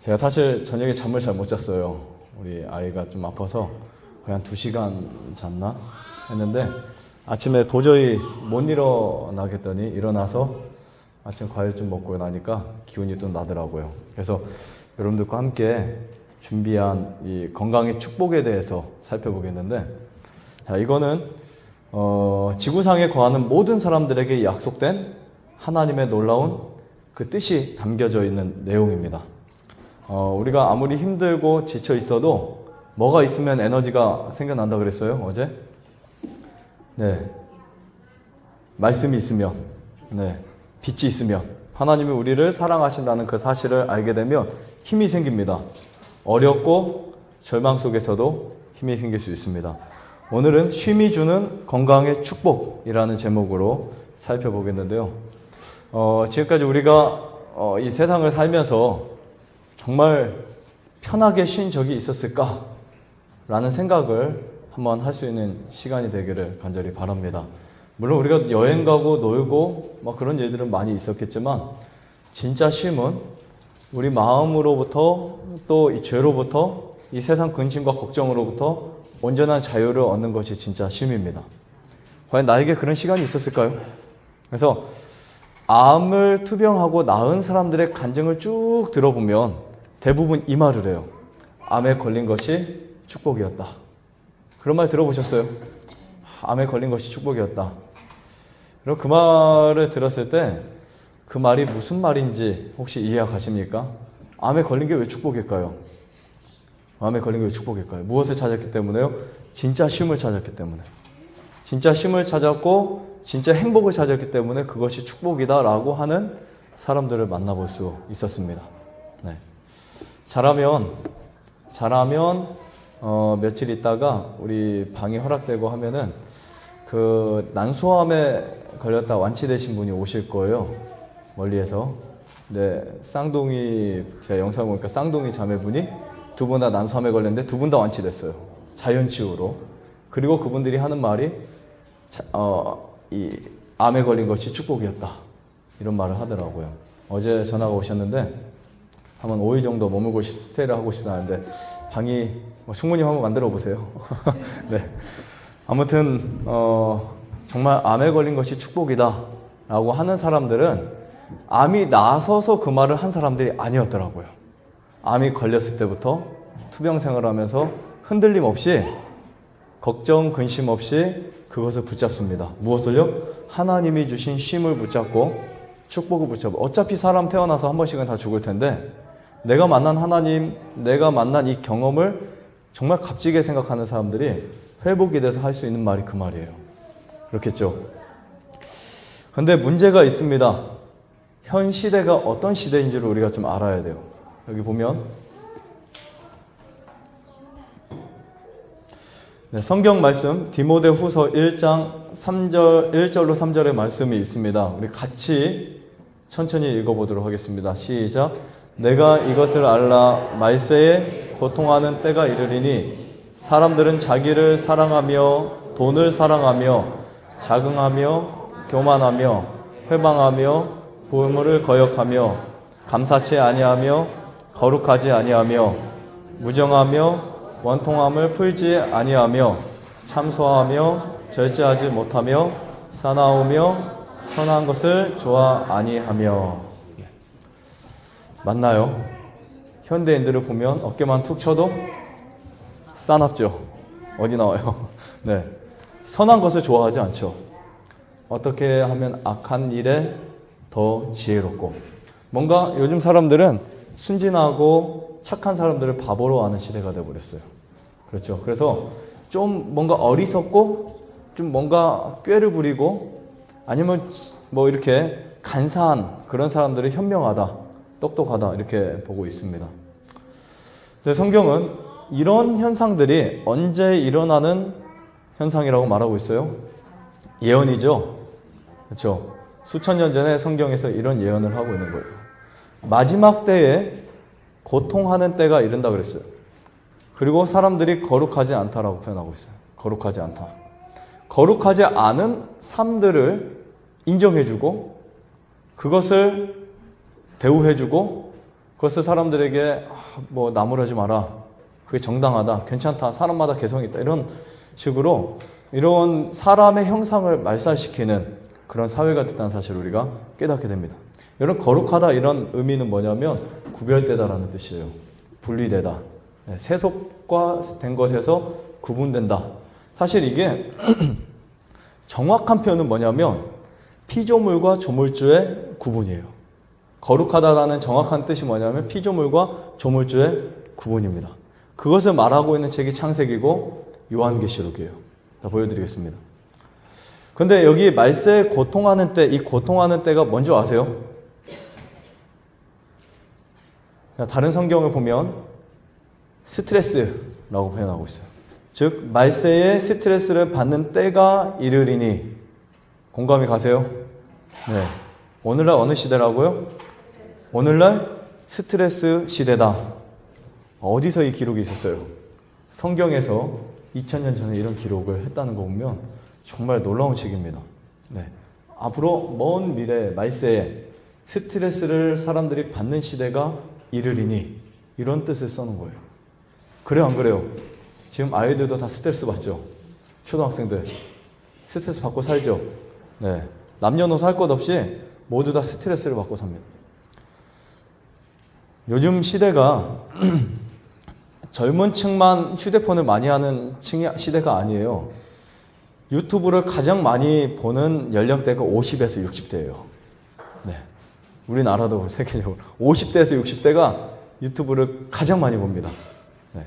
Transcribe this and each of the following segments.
제가 사실 저녁에 잠을 잘 못 잤어요. 우리 아이가 좀 아파서 거의 한 2시간 잤나 했는데 아침에 도저히 못 일어나겠더니 일어나서 아침 과일 좀 먹고 나니까 기운이 좀 나더라고요. 그래서 여러분들과 함께 준비한 이 건강의 축복에 대해서 살펴보겠는데, 자, 이거는 지구상에 거하는 모든 사람들에게 약속된 하나님의 놀라운 그 뜻이 담겨져 있는 내용입니다. 우리가 아무리 힘들고 지쳐 있어도 뭐가 있으면 에너지가 생겨난다 그랬어요, 어제? 네. 말씀이 있으면, 네. 빛이 있으면, 하나님이 우리를 사랑하신다는 그 사실을 알게 되면 힘이 생깁니다. 어렵고 절망 속에서도 힘이 생길 수 있습니다. 오늘은 쉼이 주는 건강의 축복이라는 제목으로 살펴보겠는데요. 지금까지 우리가 이 세상을 살면서 정말 편하게 쉰 적이 있었을까? 라는 생각을 한번 할 수 있는 시간이 되기를 간절히 바랍니다. 물론 우리가 여행 가고 놀고 막 그런 일들은 많이 있었겠지만 진짜 쉼은 우리 마음으로부터 또 이 죄로부터 이 세상 근심과 걱정으로부터 온전한 자유를 얻는 것이 진짜 쉼입니다. 과연 나에게 그런 시간이 있었을까요? 그래서 암을 투병하고 나은 사람들의 간증을 쭉 들어보면 대부분 이 말을 해요. 암에 걸린 것이 축복이었다. 그런 말 들어보셨어요? 암에 걸린 것이 축복이었다. 그럼 그 말을 들었을 때 그 말이 무슨 말인지 혹시 이해가십니까? 암에 걸린 게 왜 축복일까요? 암에 걸린 게 왜 축복일까요? 무엇을 찾았기 때문에요? 진짜 쉼을 찾았기 때문에. 진짜 쉼을 찾았고 진짜 행복을 찾았기 때문에 그것이 축복이다라고 하는 사람들을 만나볼 수 있었습니다. 네. 잘하면 며칠 있다가 우리 방이 허락되고 하면은 그 난소암에 걸렸다 완치되신 분이 오실 거예요. 멀리에서. 네, 쌍둥이, 제가 영상 보니까 쌍둥이 자매분이 두 분 다 난소암에 걸렸는데 두 분 다 완치됐어요. 자연치유로. 그리고 그분들이 하는 말이 이 암에 걸린 것이 축복이었다. 이런 말을 하더라고요. 어제 전화가 오셨는데 한번 5일 정도 머물고 스테이를 하고 싶다는데 방이 충분히 한번 만들어 보세요. 네. 아무튼 정말 암에 걸린 것이 축복이다 라고 하는 사람들은 암이 나서서 그 말을 한 사람들이 아니었더라고요. 암이 걸렸을 때부터 투병 생활하면서 흔들림 없이 걱정 근심 없이 그것을 붙잡습니다. 무엇을요? 하나님이 주신 쉼을 붙잡고 축복을 붙잡고. 어차피 사람 태어나서 한 번씩은 다 죽을 텐데 내가 만난 하나님, 내가 만난 이 경험을 정말 값지게 생각하는 사람들이 회복이 돼서 할 수 있는 말이 그 말이에요. 그렇겠죠? 근데 문제가 있습니다. 현 시대가 어떤 시대인지를 우리가 좀 알아야 돼요. 여기 보면 네, 성경 말씀 디모데후서 1장 1절로 3절의 말씀이 있습니다. 우리 같이 천천히 읽어보도록 하겠습니다. 시작. 내가 이것을 알라 말세에 고통하는 때가 이르리니 사람들은 자기를 사랑하며 돈을 사랑하며 자긍하며 교만하며 회방하며 부모를 거역하며 감사치 아니하며 거룩하지 아니하며 무정하며 원통함을 풀지 아니하며 참소하며 절제하지 못하며 사나우며 선한 것을 좋아 아니하며. 맞나요? 현대인들을 보면 어깨만 툭 쳐도 싸납죠. 어디 나와요? 네, 선한 것을 좋아하지 않죠. 어떻게 하면 악한 일에 더 지혜롭고. 뭔가 요즘 사람들은 순진하고 착한 사람들을 바보로 하는 시대가 되어버렸어요. 그렇죠. 그래서 좀 뭔가 어리석고 좀 뭔가 꾀를 부리고 아니면 뭐 이렇게 간사한 그런 사람들을 현명하다, 똑똑하다 이렇게 보고 있습니다. 근데 성경은 이런 현상들이 언제 일어나는 현상이라고 말하고 있어요? 예언이죠. 그렇죠. 수천 년 전에 성경에서 이런 예언을 하고 있는 거예요. 마지막 때에 고통하는 때가 이른다 그랬어요. 그리고 사람들이 거룩하지 않다라고 표현하고 있어요. 거룩하지 않다. 거룩하지 않은 삶들을 인정해주고 그것을 대우해주고 그것을 사람들에게 뭐 나무라지 마라. 그게 정당하다. 괜찮다. 사람마다 개성이 있다. 이런 식으로 이런 사람의 형상을 말살시키는 그런 사회가 됐다는 사실을 우리가 깨닫게 됩니다. 이런 거룩하다 이런 의미는 뭐냐면 구별되다라는 뜻이에요. 분리되다. 세속화된 것에서 구분된다. 사실 이게 정확한 표현은 뭐냐면 피조물과 조물주의 구분이에요. 거룩하다라는 정확한 뜻이 뭐냐면 피조물과 조물주의 구분입니다. 그것을 말하고 있는 책이 창세기고 요한계시록이에요. 자, 보여드리겠습니다. 근데 여기 말세에 고통하는 때, 이 고통하는 때가 뭔지 아세요? 다른 성경을 보면 스트레스라고 표현하고 있어요. 즉 말세에 스트레스를 받는 때가 이르리니. 공감이 가세요? 네. 오늘날 어느 시대라고요? 오늘날 스트레스 시대다. 어디서 이 기록이 있었어요? 성경에서 2000년 전에 이런 기록을 했다는 거 보면 정말 놀라운 책입니다. 네. 앞으로 먼 미래 말세에 스트레스를 사람들이 받는 시대가 이르리니 이런 뜻을 써놓은 거예요. 그래요, 안 그래요? 지금 아이들도 다 스트레스 받죠? 초등학생들 스트레스 받고 살죠? 네. 남녀노소 할 것 없이 모두 다 스트레스를 받고 삽니다. 요즘 시대가 젊은 층만 휴대폰을 많이 하는 시대가 아니에요. 유튜브를 가장 많이 보는 연령대가 50에서 60대예요. 네. 우리나라도 세계적으로 50대에서 60대가 유튜브를 가장 많이 봅니다. 네.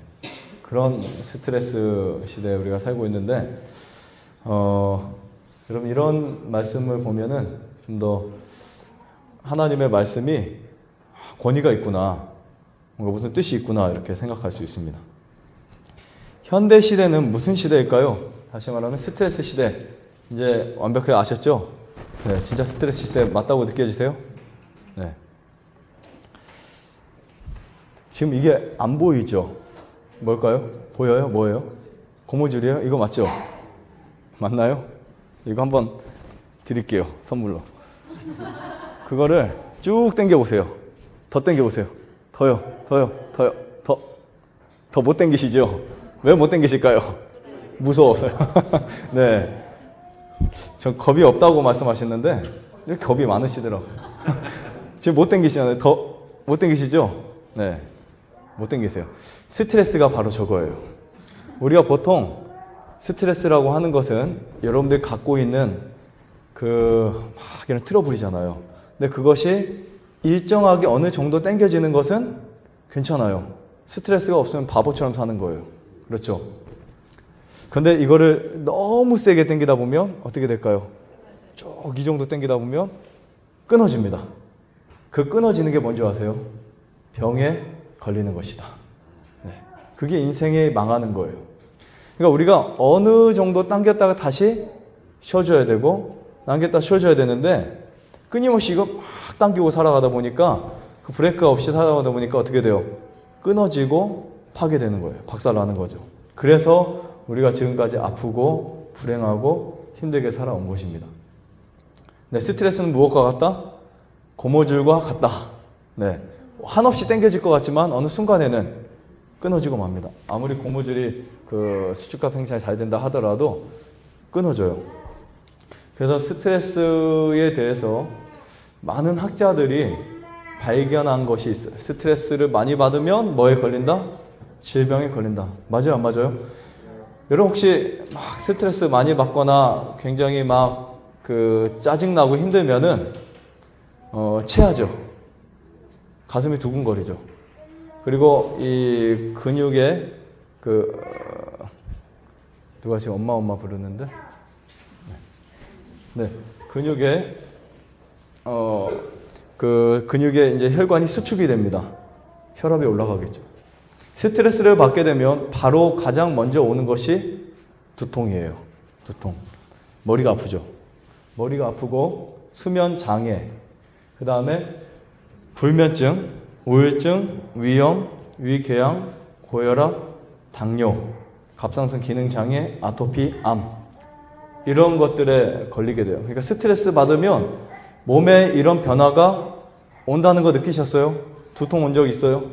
그런 스트레스 시대에 우리가 살고 있는데 여러분 이런 말씀을 보면은 좀 더 하나님의 말씀이 권위가 있구나, 뭔가 무슨 뜻이 있구나 이렇게 생각할 수 있습니다. 현대 시대는 무슨 시대일까요? 다시 말하면 스트레스 시대. 이제 완벽하게 아셨죠? 네, 진짜 스트레스 시대 맞다고 느껴지세요? 네. 지금 이게 안 보이죠? 뭘까요? 보여요? 뭐예요? 고무줄이에요? 이거 맞죠? 맞나요? 이거 한번 드릴게요. 선물로. 그거를 쭉 당겨보세요. 더 당겨보세요. 더요. 더 못 당기시죠? 왜 못 당기실까요? 무서워서요. 네. 전 겁이 없다고 말씀하셨는데 이렇게 겁이 많으시더라고요. 지금 못 당기시잖아요. 더 못 당기시죠? 네. 못 당기세요. 스트레스가 바로 저거예요. 우리가 보통 스트레스라고 하는 것은 여러분들이 갖고 있는 막 이런 트러블이잖아요. 근데 그것이 일정하게 어느 정도 당겨지는 것은 괜찮아요. 스트레스가 없으면 바보처럼 사는 거예요. 그렇죠? 근데 이거를 너무 세게 당기다 보면 어떻게 될까요? 쭉 이 정도 당기다 보면 끊어집니다. 그 끊어지는 게 뭔지 아세요? 병에 걸리는 것이다. 네. 그게 인생에 망하는 거예요. 그러니까 우리가 어느 정도 당겼다가 다시 쉬어줘야 되고 당겼다 쉬어줘야 되는데 끊임없이 이거 막 당기고 살아가다 보니까 그 브레이크가 없이 살아가다 보니까 어떻게 돼요? 끊어지고 파괴되는 거예요. 박살나는 거죠. 그래서 우리가 지금까지 아프고 불행하고 힘들게 살아온 것입니다. 네, 스트레스는 무엇과 같다? 고무줄과 같다. 네, 한없이 당겨질 것 같지만 어느 순간에는 끊어지고 맙니다. 아무리 고무줄이 그 수축과 팽창이 잘 된다 하더라도 끊어져요. 그래서 스트레스에 대해서 많은 학자들이 발견한 것이 있어요. 스트레스를 많이 받으면 뭐에 걸린다? 질병에 걸린다. 맞아요, 안 맞아요? 여러분 혹시 막 스트레스 많이 받거나 굉장히 막 짜증나고 힘들면은 체하죠. 가슴이 두근거리죠. 그리고 이 근육에 누가 지금 엄마 부르는데? 네. 근육에 근육에 이제 혈관이 수축이 됩니다. 혈압이 올라가겠죠. 스트레스를 받게 되면 바로 가장 먼저 오는 것이 두통이에요. 두통. 머리가 아프죠. 머리가 아프고 수면 장애, 그 다음에 불면증, 우울증, 위염, 위궤양, 고혈압, 당뇨, 갑상선 기능 장애, 아토피, 암 이런 것들에 걸리게 돼요. 그러니까 스트레스 받으면 몸에 이런 변화가 온다는 거 느끼셨어요? 두통 온 적 있어요?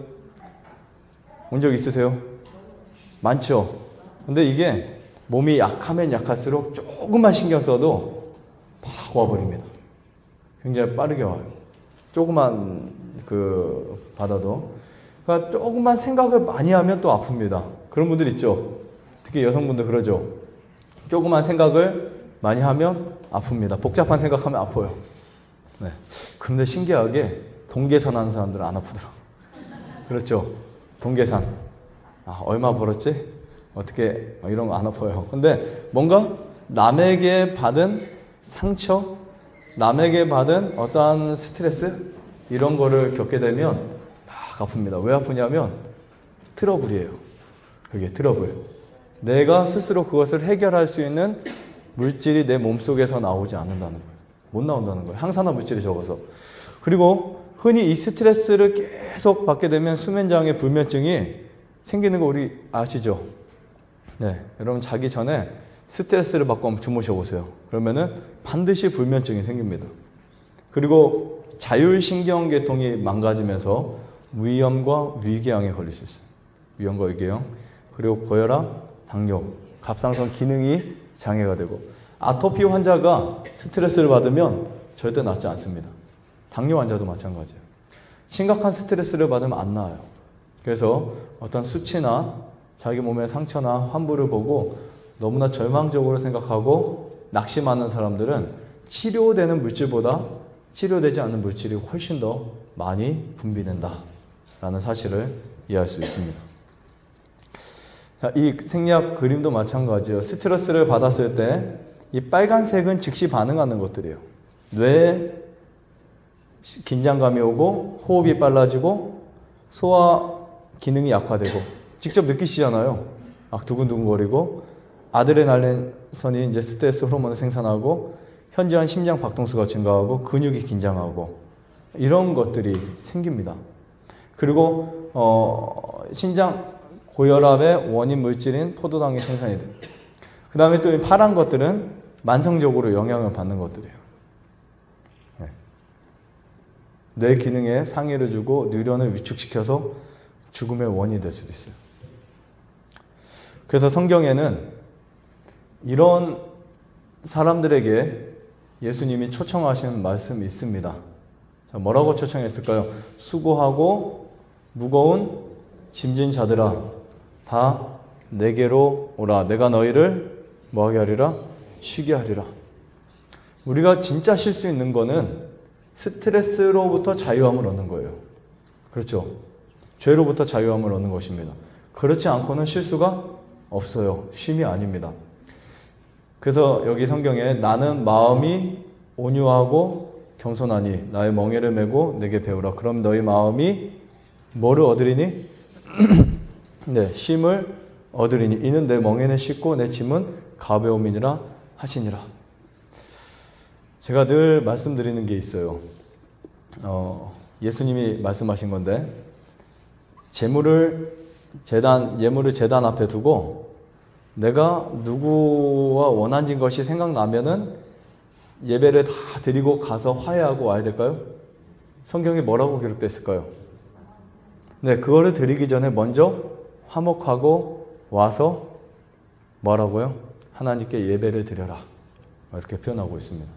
온 적 있으세요? 많죠? 근데 이게 몸이 약하면 약할수록 조금만 신경 써도 막 와버립니다. 굉장히 빠르게 와요. 조금만 받아도. 그러니까 조금만 생각을 많이 하면 또 아픕니다. 그런 분들 있죠? 특히 여성분들 그러죠? 조금만 생각을 많이 하면 아픕니다. 복잡한 생각하면 아파요. 네. 그런데 신기하게 동계산 하는 사람들은 안 아프더라고요. 그렇죠? 동계산. 얼마 벌었지? 어떻게, 이런 거 안 아파요. 근데 뭔가 남에게 받은 상처, 남에게 받은 어떠한 스트레스, 이런 거를 겪게 되면 막 아픕니다. 왜 아프냐면 트러블이에요. 그게 트러블. 내가 스스로 그것을 해결할 수 있는 물질이 내 몸속에서 나오지 않는다는 거예요. 못 나온다는 거예요. 항산화 물질이 적어서. 그리고 흔히 이 스트레스를 계속 받게 되면 수면장애 불면증이 생기는 거 우리 아시죠? 네, 여러분 자기 전에 스트레스를 받고 한번 주무셔 보세요. 그러면은 반드시 불면증이 생깁니다. 그리고 자율신경계통이 망가지면서 위염과 위궤양에 걸릴 수 있어요. 위염과 위궤양. 그리고 고혈압, 당뇨, 갑상선 기능이 장애가 되고, 아토피 환자가 스트레스를 받으면 절대 낫지 않습니다. 당뇨 환자도 마찬가지예요. 심각한 스트레스를 받으면 안 나아요. 그래서 어떤 수치나 자기 몸의 상처나 환부를 보고 너무나 절망적으로 생각하고 낙심하는 사람들은 치료되는 물질보다 치료되지 않는 물질이 훨씬 더 많이 분비된다 라는 사실을 이해할 수 있습니다. 자, 이 생리학 그림도 마찬가지예요. 스트레스를 받았을 때 이 빨간색은 즉시 반응하는 것들이에요. 뇌에 긴장감이 오고 호흡이 빨라지고 소화 기능이 약화되고 직접 느끼시잖아요. 막 두근두근거리고 아드레날린선이 이제 스트레스 호르몬을 생산하고 현저한 심장 박동수가 증가하고 근육이 긴장하고 이런 것들이 생깁니다. 그리고 신장 고혈압의 원인 물질인 포도당이 생산이 돼요. 그 다음에 또 이 파란 것들은 만성적으로 영향을 받는 것들이에요. 네. 뇌 기능에 상해를 주고 뉴런을 위축시켜서 죽음의 원인이 될 수도 있어요. 그래서 성경에는 이런 사람들에게 예수님이 초청하시는 말씀이 있습니다. 자, 뭐라고 초청했을까요? 수고하고 무거운 짐진 자들아 다 내게로 오라. 내가 너희를 뭐하게 하리라? 쉬게 하리라. 우리가 진짜 쉴 수 있는 거는 스트레스로부터 자유함을 얻는 거예요. 그렇죠? 죄로부터 자유함을 얻는 것입니다. 그렇지 않고는 쉴 수가 없어요. 쉼이 아닙니다. 그래서 여기 성경에 나는 마음이 온유하고 겸손하니 나의 멍에를 메고 내게 배우라. 그럼 너희 마음이 뭐를 얻으리니? 네, 쉼을 얻으리니 이는 내 멍에는 쉽고 내 짐은 가벼움이니라 하시니라. 제가 늘 말씀드리는 게 있어요. 예수님이 말씀하신 건데 예물을 제단 앞에 두고 내가 누구와 원한진 것이 생각나면은 예배를 다 드리고 가서 화해하고 와야 될까요? 성경에 뭐라고 기록되어 있을까요? 네, 그거를 드리기 전에 먼저 화목하고 와서 뭐라고요? 하나님께 예배를 드려라. 이렇게 표현하고 있습니다.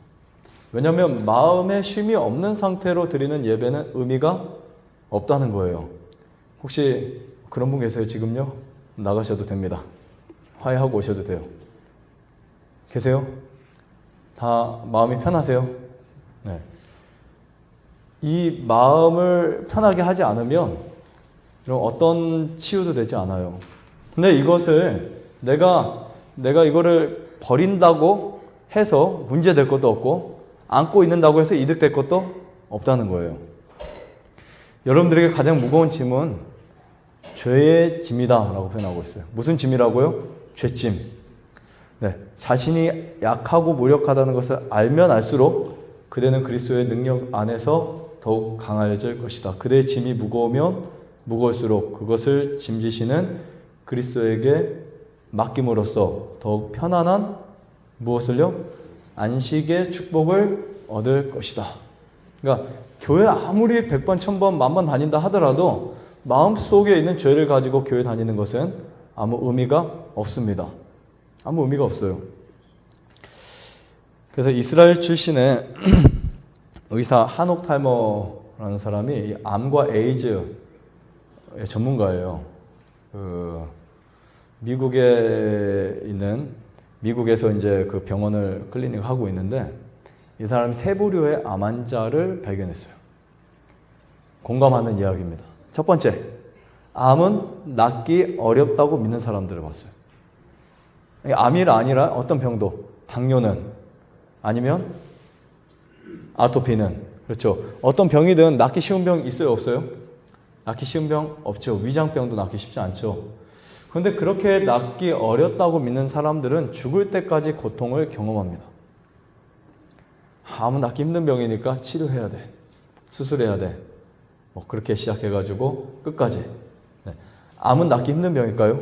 왜냐하면 마음에 쉼이 없는 상태로 드리는 예배는 의미가 없다는 거예요. 혹시 그런 분 계세요? 지금요? 나가셔도 됩니다. 화해하고 오셔도 돼요. 계세요? 다 마음이 편하세요? 네. 이 마음을 편하게 하지 않으면 어떤 치유도 되지 않아요. 근데 이것을 내가 이거를 버린다고 해서 문제될 것도 없고 안고 있는다고 해서 이득될 것도 없다는 거예요. 여러분들에게 가장 무거운 짐은 죄의 짐이다 라고 표현하고 있어요. 무슨 짐이라고요? 죄짐. 네, 자신이 약하고 무력하다는 것을 알면 알수록 그대는 그리스도의 능력 안에서 더욱 강해질 것이다. 그대의 짐이 무거우면 무거울수록 그것을 짐지시는 그리스도에게 맡김으로써 더욱 편안한 무엇을요? 안식의 축복을 얻을 것이다. 그러니까 교회 아무리 100번, 1000번, 10,000번 다닌다 하더라도 마음속에 있는 죄를 가지고 교회 다니는 것은 아무 의미가 없습니다. 아무 의미가 없어요. 그래서 이스라엘 출신의 의사 한옥 탈머라는 사람이 이 암과 에이즈의 전문가예요. 미국에서 이제 그 병원을 클리닉을 하고 있는데 이 사람이 세 부류의 암 환자를 발견했어요. 공감하는 이야기입니다. 첫 번째, 암은 낫기 어렵다고 믿는 사람들을 봤어요. 암이 아니라 어떤 병도, 당뇨는 아니면 아토피는, 그렇죠. 어떤 병이든 낫기 쉬운 병 있어요, 없어요? 낫기 쉬운 병 없죠. 위장병도 낫기 쉽지 않죠. 그런데 그렇게 낫기 어렵다고 믿는 사람들은 죽을 때까지 고통을 경험합니다. 암은 낫기 힘든 병이니까 치료해야 돼. 수술해야 돼. 뭐 그렇게 시작해가지고 끝까지. 네. 암은 낫기 힘든 병일까요?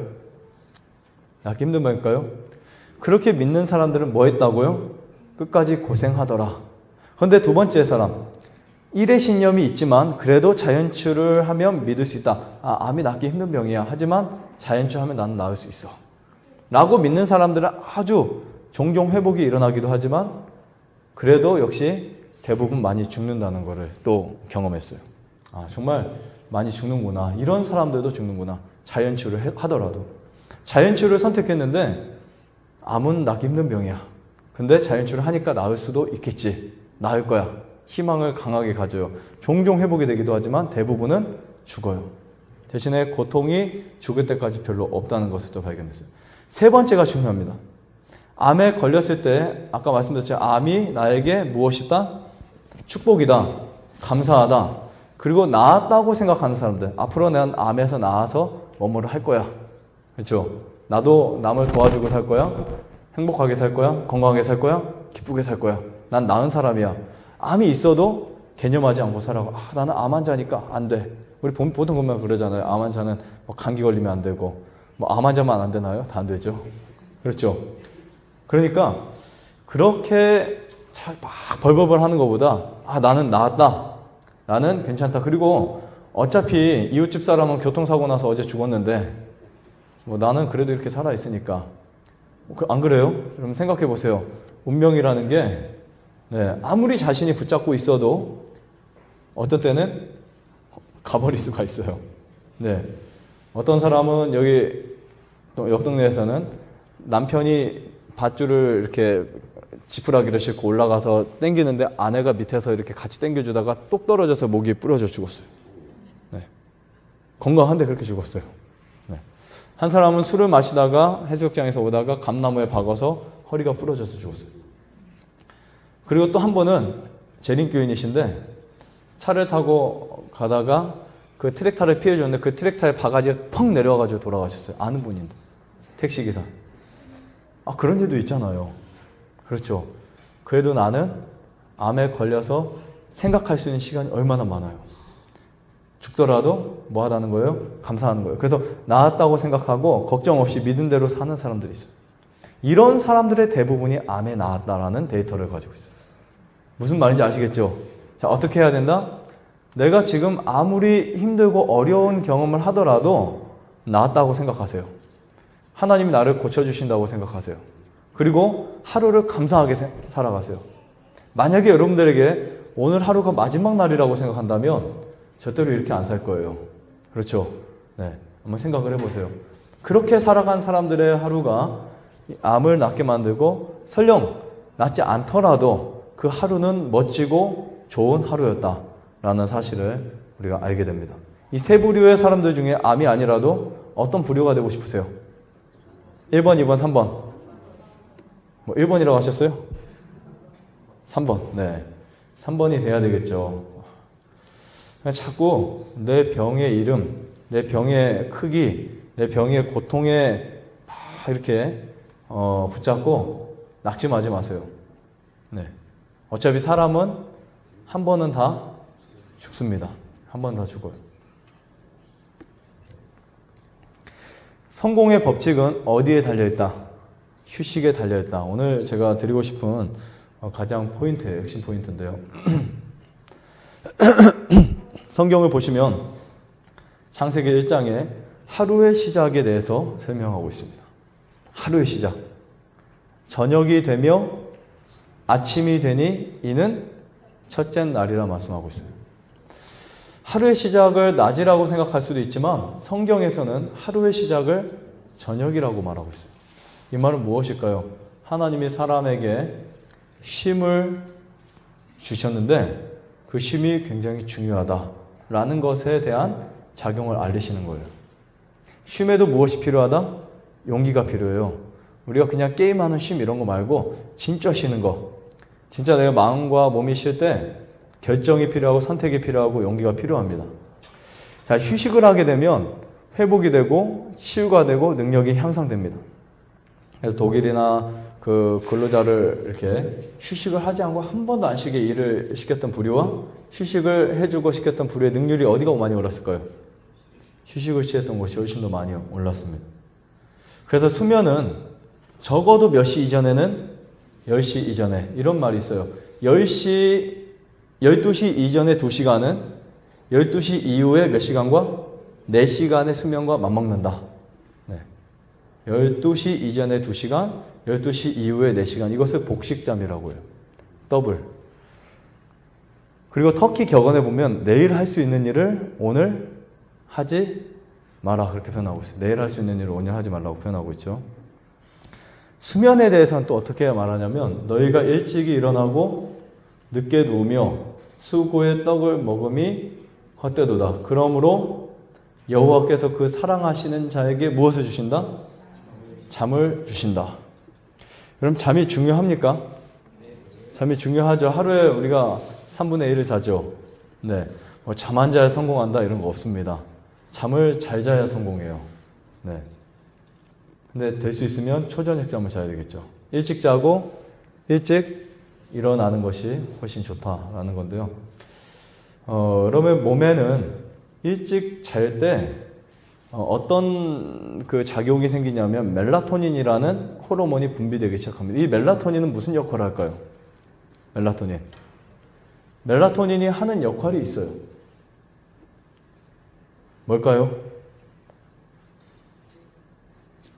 낫기 힘든 병일까요? 그렇게 믿는 사람들은 뭐 했다고요? 끝까지 고생하더라. 그런데 두 번째 사람, 일의 신념이 있지만 그래도 자연치유를 하면 믿을 수 있다. 암이 낫기 힘든 병이야. 하지만 자연치유하면 나는 나을 수 있어. 라고 믿는 사람들은 아주 종종 회복이 일어나기도 하지만 그래도 역시 대부분 많이 죽는다는 것을 또 경험했어요. 정말 많이 죽는구나. 이런 사람들도 죽는구나. 자연치유를 하더라도. 자연치유를 선택했는데 암은 낫기 힘든 병이야. 근데 자연치유를 하니까 나을 수도 있겠지. 나을 거야. 희망을 강하게 가져요. 종종 회복이 되기도 하지만 대부분은 죽어요. 대신에 고통이 죽을 때까지 별로 없다는 것을 또 발견했어요. 세 번째가 중요합니다. 암에 걸렸을 때 아까 말씀드렸죠. 암이 나에게 무엇이다? 축복이다. 감사하다. 그리고 나았다고 생각하는 사람들. 앞으로 난 암에서 나아서 뭐뭐를 할 거야. 그렇죠? 나도 남을 도와주고 살 거야. 행복하게 살 거야. 건강하게 살 거야. 기쁘게 살 거야. 난 나은 사람이야. 암이 있어도 개념하지 않고 살아가. 나는 암 환자니까 안 돼. 우리 보통 보면 그러잖아요. 암 환자는 뭐 감기 걸리면 안 되고, 뭐 암 환자만 안 되나요? 다 안 되죠. 그렇죠. 그러니까 그렇게 막 벌벌벌 하는 것보다 나는 나았다. 나는 괜찮다. 그리고 어차피 이웃집 사람은 교통사고 나서 어제 죽었는데 뭐 나는 그래도 이렇게 살아 있으니까. 안 그래요? 그럼 생각해 보세요. 운명이라는 게 아무리 자신이 붙잡고 있어도 어떤 때는 가버릴 수가 있어요. 어떤 사람은 여기 옆 동네에서는 남편이 밧줄을 이렇게 지푸라기를 싣고 올라가서 당기는데 아내가 밑에서 이렇게 같이 당겨주다가 똑 떨어져서 목이 부러져 죽었어요. 건강한데 그렇게 죽었어요. 한 사람은 술을 마시다가 해수욕장에서 오다가 감나무에 박아서 허리가 부러져서 죽었어요. 그리고 또 한 번은 재림교인이신데 차를 타고 가다가 그 트랙터를 피해줬는데 그 트랙터의 바가지가 펑 내려와가지고 돌아가셨어요. 아는 분인데. 택시기사. 그런 일도 있잖아요. 그렇죠. 그래도 나는 암에 걸려서 생각할 수 있는 시간이 얼마나 많아요. 죽더라도 뭐 하다는 거예요? 감사하는 거예요. 그래서 나았다고 생각하고 걱정 없이 믿은 대로 사는 사람들이 있어요. 이런 사람들의 대부분이 암에 나았다라는 데이터를 가지고 있어요. 무슨 말인지 아시겠죠? 자, 어떻게 해야 된다? 내가 지금 아무리 힘들고 어려운 경험을 하더라도 나았다고 생각하세요. 하나님이 나를 고쳐주신다고 생각하세요. 그리고 하루를 감사하게 살아가세요. 만약에 여러분들에게 오늘 하루가 마지막 날이라고 생각한다면 절대로 이렇게 안 살 거예요. 그렇죠? 한번 생각을 해보세요. 그렇게 살아간 사람들의 하루가 암을 낫게 만들고 설령 낫지 않더라도 그 하루는 멋지고 좋은 하루였다라는 사실을 우리가 알게 됩니다. 이 세 부류의 사람들 중에 암이 아니라도 어떤 부류가 되고 싶으세요? 1번, 2번, 3번. 뭐 1번이라고 하셨어요? 3번. 3번이 돼야 되겠죠. 자꾸 내 병의 이름, 내 병의 크기, 내 병의 고통에 막 이렇게 붙잡고 낙심하지 마세요. 어차피 사람은 한 번은 다 죽습니다. 한 번 다 죽어요. 성공의 법칙은 어디에 달려있다? 휴식에 달려있다. 오늘 제가 드리고 싶은 가장 포인트예요. 핵심 포인트인데요. 성경을 보시면 창세기 1장에 하루의 시작에 대해서 설명하고 있습니다. 하루의 시작. 저녁이 되며 아침이 되니 이는 첫째 날이라 말씀하고 있어요. 하루의 시작을 낮이라고 생각할 수도 있지만 성경에서는 하루의 시작을 저녁이라고 말하고 있어요. 이 말은 무엇일까요? 하나님이 사람에게 쉼을 주셨는데 그 쉼이 굉장히 중요하다라는 것에 대한 작용을 알리시는 거예요. 쉼에도 무엇이 필요하다? 용기가 필요해요. 우리가 그냥 게임하는 쉼 이런 거 말고 진짜 쉬는 거. 진짜 내가 마음과 몸이 쉴 때 결정이 필요하고 선택이 필요하고 용기가 필요합니다. 자, 휴식을 하게 되면 회복이 되고 치유가 되고 능력이 향상됩니다. 그래서 독일이나 그 근로자를 이렇게 휴식을 하지 않고 한 번도 안 쉬게 일을 시켰던 부류와 휴식을 해주고 시켰던 부류의 능률이 어디가 많이 올랐을까요? 휴식을 취했던 곳이 훨씬 더 많이 올랐습니다. 그래서 수면은 적어도 몇 시 이전에는 10시 이전에 이런 말이 있어요. 12시 이전에 2시간은 12시 이후에 몇 시간과 4시간의 수면과 맞먹는다. 네. 12시 이전에 2시간, 12시 이후에 4시간. 이것을 복식잠이라고 해요. 더블. 그리고 터키 격언에 보면 내일 할 수 있는 일을 오늘 하지 마라. 그렇게 표현하고 있어요. 내일 할 수 있는 일을 오늘 하지 말라고 표현하고 있죠. 수면에 대해서는 또 어떻게 말하냐면 너희가 일찍이 일어나고 늦게 누우며 수고의 떡을 먹음이 헛되도다. 그러므로 여호와께서 그 사랑하시는 자에게 무엇을 주신다? 잠을 주신다. 그럼 잠이 중요합니까? 잠이 중요하죠. 하루에 우리가 3분의 1을 자죠. 네, 뭐 잠 안 자야 성공한다 이런 거 없습니다. 잠을 잘 자야 성공해요. 네. 근데 될 수 있으면 초저녁 잠을 자야 되겠죠. 일찍 자고 일찍 일어나는 것이 훨씬 좋다라는 건데요. 그러면 몸에는 일찍 잘 때 어떤 그 작용이 생기냐면 멜라토닌이라는 호르몬이 분비되기 시작합니다. 이 멜라토닌은 무슨 역할을 할까요? 멜라토닌이 하는 역할이 있어요. 뭘까요?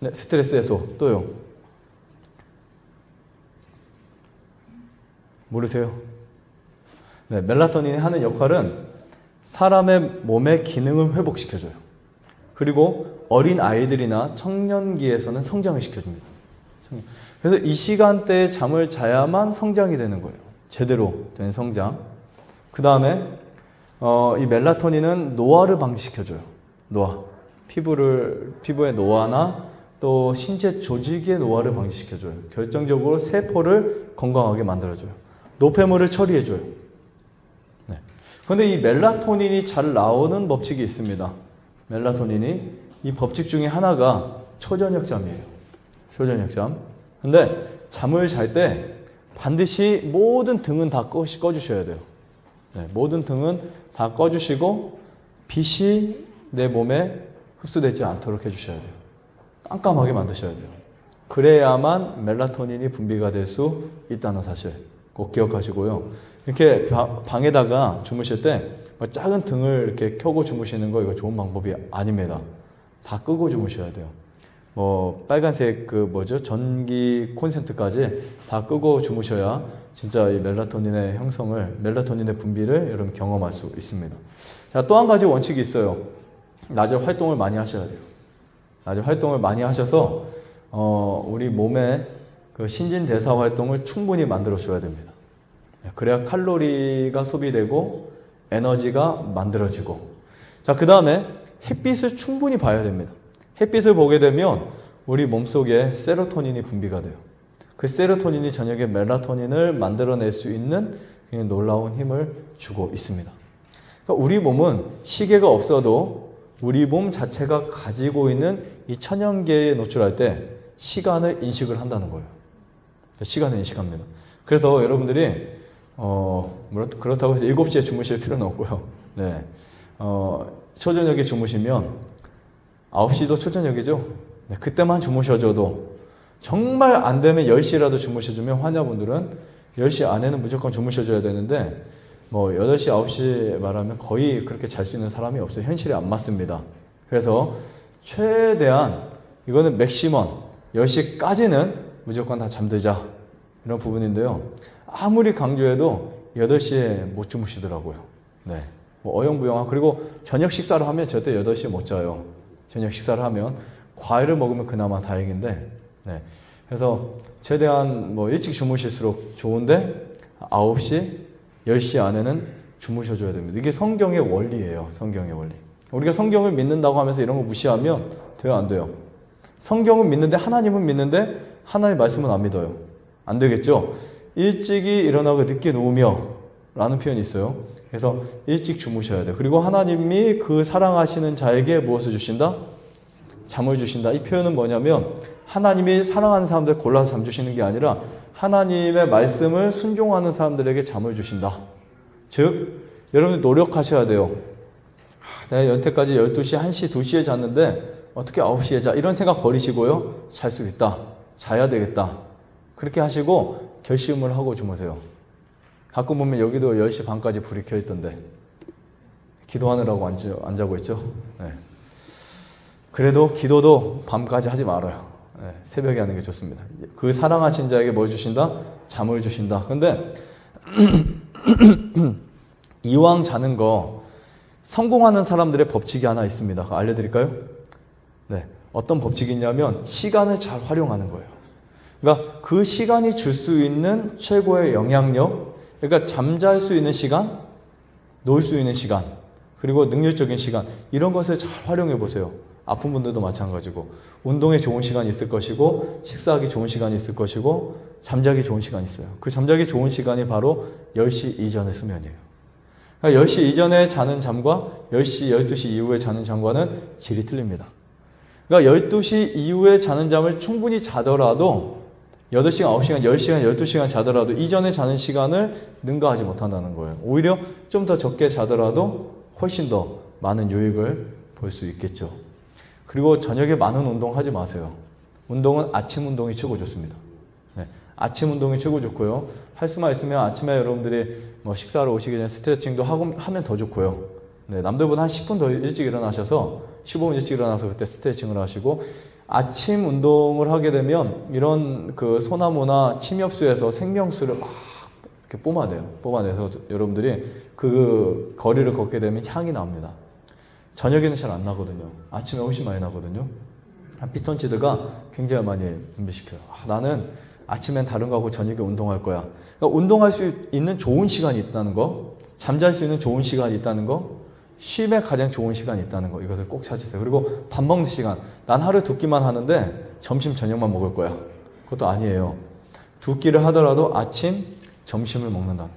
네, 스트레스 해소. 또요? 모르세요? 네, 멜라토닌이 하는 역할은 사람의 몸의 기능을 회복시켜줘요. 그리고 어린 아이들이나 청년기에서는 성장을 시켜줍니다. 그래서 이 시간대에 잠을 자야만 성장이 되는 거예요. 제대로 된 성장. 그 다음에 이 멜라토닌은 노화를 방지시켜줘요. 노화. 피부의 노화나 또 신체 조직의 노화를 방지시켜줘요. 결정적으로 세포를 건강하게 만들어줘요. 노폐물을 처리해줘요. 네. 그런데 이 멜라토닌이 잘 나오는 법칙이 있습니다. 멜라토닌이 이 법칙 중에 하나가 초저녁잠이에요. 초저녁잠. 근데 잠을 잘 때 반드시 모든 등은 다 꺼주셔야 돼요. 네. 모든 등은 다 꺼주시고 빛이 내 몸에 흡수되지 않도록 해주셔야 돼요. 깜깜하게 만드셔야 돼요. 그래야만 멜라토닌이 분비가 될 수 있다는 사실 꼭 기억하시고요. 이렇게 방에다가 주무실 때 작은 등을 이렇게 켜고 주무시는 거 이거 좋은 방법이 아닙니다. 다 끄고 주무셔야 돼요. 뭐 빨간색 전기 콘센트까지 다 끄고 주무셔야 진짜 이 멜라토닌의 형성을, 멜라토닌의 분비를 여러분 경험할 수 있습니다. 자, 또 한 가지 원칙이 있어요. 낮에 활동을 많이 하셔야 돼요. 낮에 활동을 많이 하셔서 우리 몸의 그 신진대사 활동을 충분히 만들어 줘야 됩니다. 그래야 칼로리가 소비되고 에너지가 만들어지고. 자, 그 다음에 햇빛을 충분히 봐야 됩니다. 햇빛을 보게 되면 우리 몸속에 세로토닌이 분비가 돼요. 그 세로토닌이 저녁에 멜라토닌을 만들어낼 수 있는 굉장히 놀라운 힘을 주고 있습니다. 그러니까 우리 몸은 시계가 없어도 우리 몸 자체가 가지고 있는 이 천연계에 노출할 때 시간을 인식을 한다는 거예요. 시간을 인식합니다. 그래서 여러분들이 그렇다고 해서 7시에 주무실 필요는 없고요. 네. 초저녁에 주무시면 9시도 초저녁이죠. 네. 그때만 주무셔줘도 정말 안 되면 10시라도 주무셔주면 환자분들은 10시 안에는 무조건 주무셔줘야 되는데 뭐 8시, 9시 말하면 거의 그렇게 잘 수 있는 사람이 없어요. 현실에 안 맞습니다. 그래서 최대한 이거는 맥시멈 10시까지는 무조건 다 잠들자 이런 부분인데요. 아무리 강조해도 8시에 못 주무시더라고요. 네. 뭐 어영부영하고 그리고 저녁 식사를 하면 절대 8시에 못 자요. 저녁 식사를 하면 과일을 먹으면 그나마 다행인데 네. 그래서 최대한 뭐 일찍 주무실수록 좋은데 9시, 10시 안에는 주무셔줘야 됩니다. 이게 성경의 원리예요. 성경의 원리. 우리가 성경을 믿는다고 하면서 이런 거 무시하면 돼요, 안 돼요? 성경은 믿는데 하나님은 믿는데 하나님의 말씀은 안 믿어요. 안 되겠죠? 일찍이 일어나고 늦게 누우며 라는 표현이 있어요. 그래서 일찍 주무셔야 돼요. 그리고 하나님이 그 사랑하시는 자에게 무엇을 주신다? 잠을 주신다. 이 표현은 뭐냐면 하나님이 사랑하는 사람들 골라서 잠 주시는 게 아니라 하나님의 말씀을 순종하는 사람들에게 잠을 주신다. 즉 여러분들 노력하셔야 돼요. 내가 여태까지 12시, 1시, 2시에 잤는데 어떻게 9시에 자? 이런 생각 버리시고요. 잘 수 있다. 자야 되겠다. 그렇게 하시고 결심을 하고 주무세요. 가끔 보면 여기도 10시 반까지 불이 켜 있던데 기도하느라고 안 자고 있죠. 네. 그래도 기도도 밤까지 하지 말아요. 네. 새벽에 하는 게 좋습니다. 그 사랑하신 자에게 뭘 주신다? 잠을 주신다. 근데 이왕 자는 거 성공하는 사람들의 법칙이 하나 있습니다. 알려드릴까요? 네. 어떤 법칙이 있냐면 시간을 잘 활용하는 거예요. 그러니까 그 시간이 줄 수 있는 최고의 영향력, 그러니까 잠잘 수 있는 시간, 놀 수 있는 시간, 그리고 능률적인 시간, 이런 것을 잘 활용해 보세요. 아픈 분들도 마찬가지고 운동에 좋은 시간이 있을 것이고 식사하기 좋은 시간이 있을 것이고 잠자기 좋은 시간이 있어요. 그 잠자기 좋은 시간이 바로 10시 이전의 수면이에요. 그러니까 10시 이전에 자는 잠과 10시, 12시 이후에 자는 잠과는 질이 틀립니다. 그러니까 12시 이후에 자는 잠을 충분히 자더라도 8시간, 9시간, 10시간, 12시간 자더라도 이전에 자는 시간을 능가하지 못한다는 거예요. 오히려 좀 더 적게 자더라도 훨씬 더 많은 유익을 볼 수 있겠죠. 그리고 저녁에 많은 운동 하지 마세요. 운동은 아침 운동이 최고 좋습니다. 네, 아침 운동이 최고 좋고요. 할 수만 있으면 아침에 여러분들이 뭐 식사하러 오시기 전에 스트레칭도 하면 더 좋고요. 네, 남들보다 한 10분 더 일찍 일어나셔서 15분 일찍 일어나서 그때 스트레칭을 하시고 아침 운동을 하게 되면 이런 그 소나무나 침엽수에서 생명수를 막 이렇게 뿜어내서 여러분들이 그 거리를 걷게 되면 향이 납니다. 저녁에는 잘 안 나거든요. 아침에 훨씬 많이 나거든요. 피톤치드가 굉장히 많이 분비시켜요. 나는 아침엔 다른 거 하고 저녁에 운동할 거야. 그러니까 운동할 수 있는 좋은 시간이 있다는 거, 잠잘 수 있는 좋은 시간이 있다는 거, 쉼에 가장 좋은 시간이 있다는 거, 이것을 꼭 찾으세요. 그리고 밥 먹는 시간. 난 하루 2끼만 하는데 점심 저녁만 먹을 거야. 그것도 아니에요. 2끼를 하더라도 아침, 점심을 먹는다.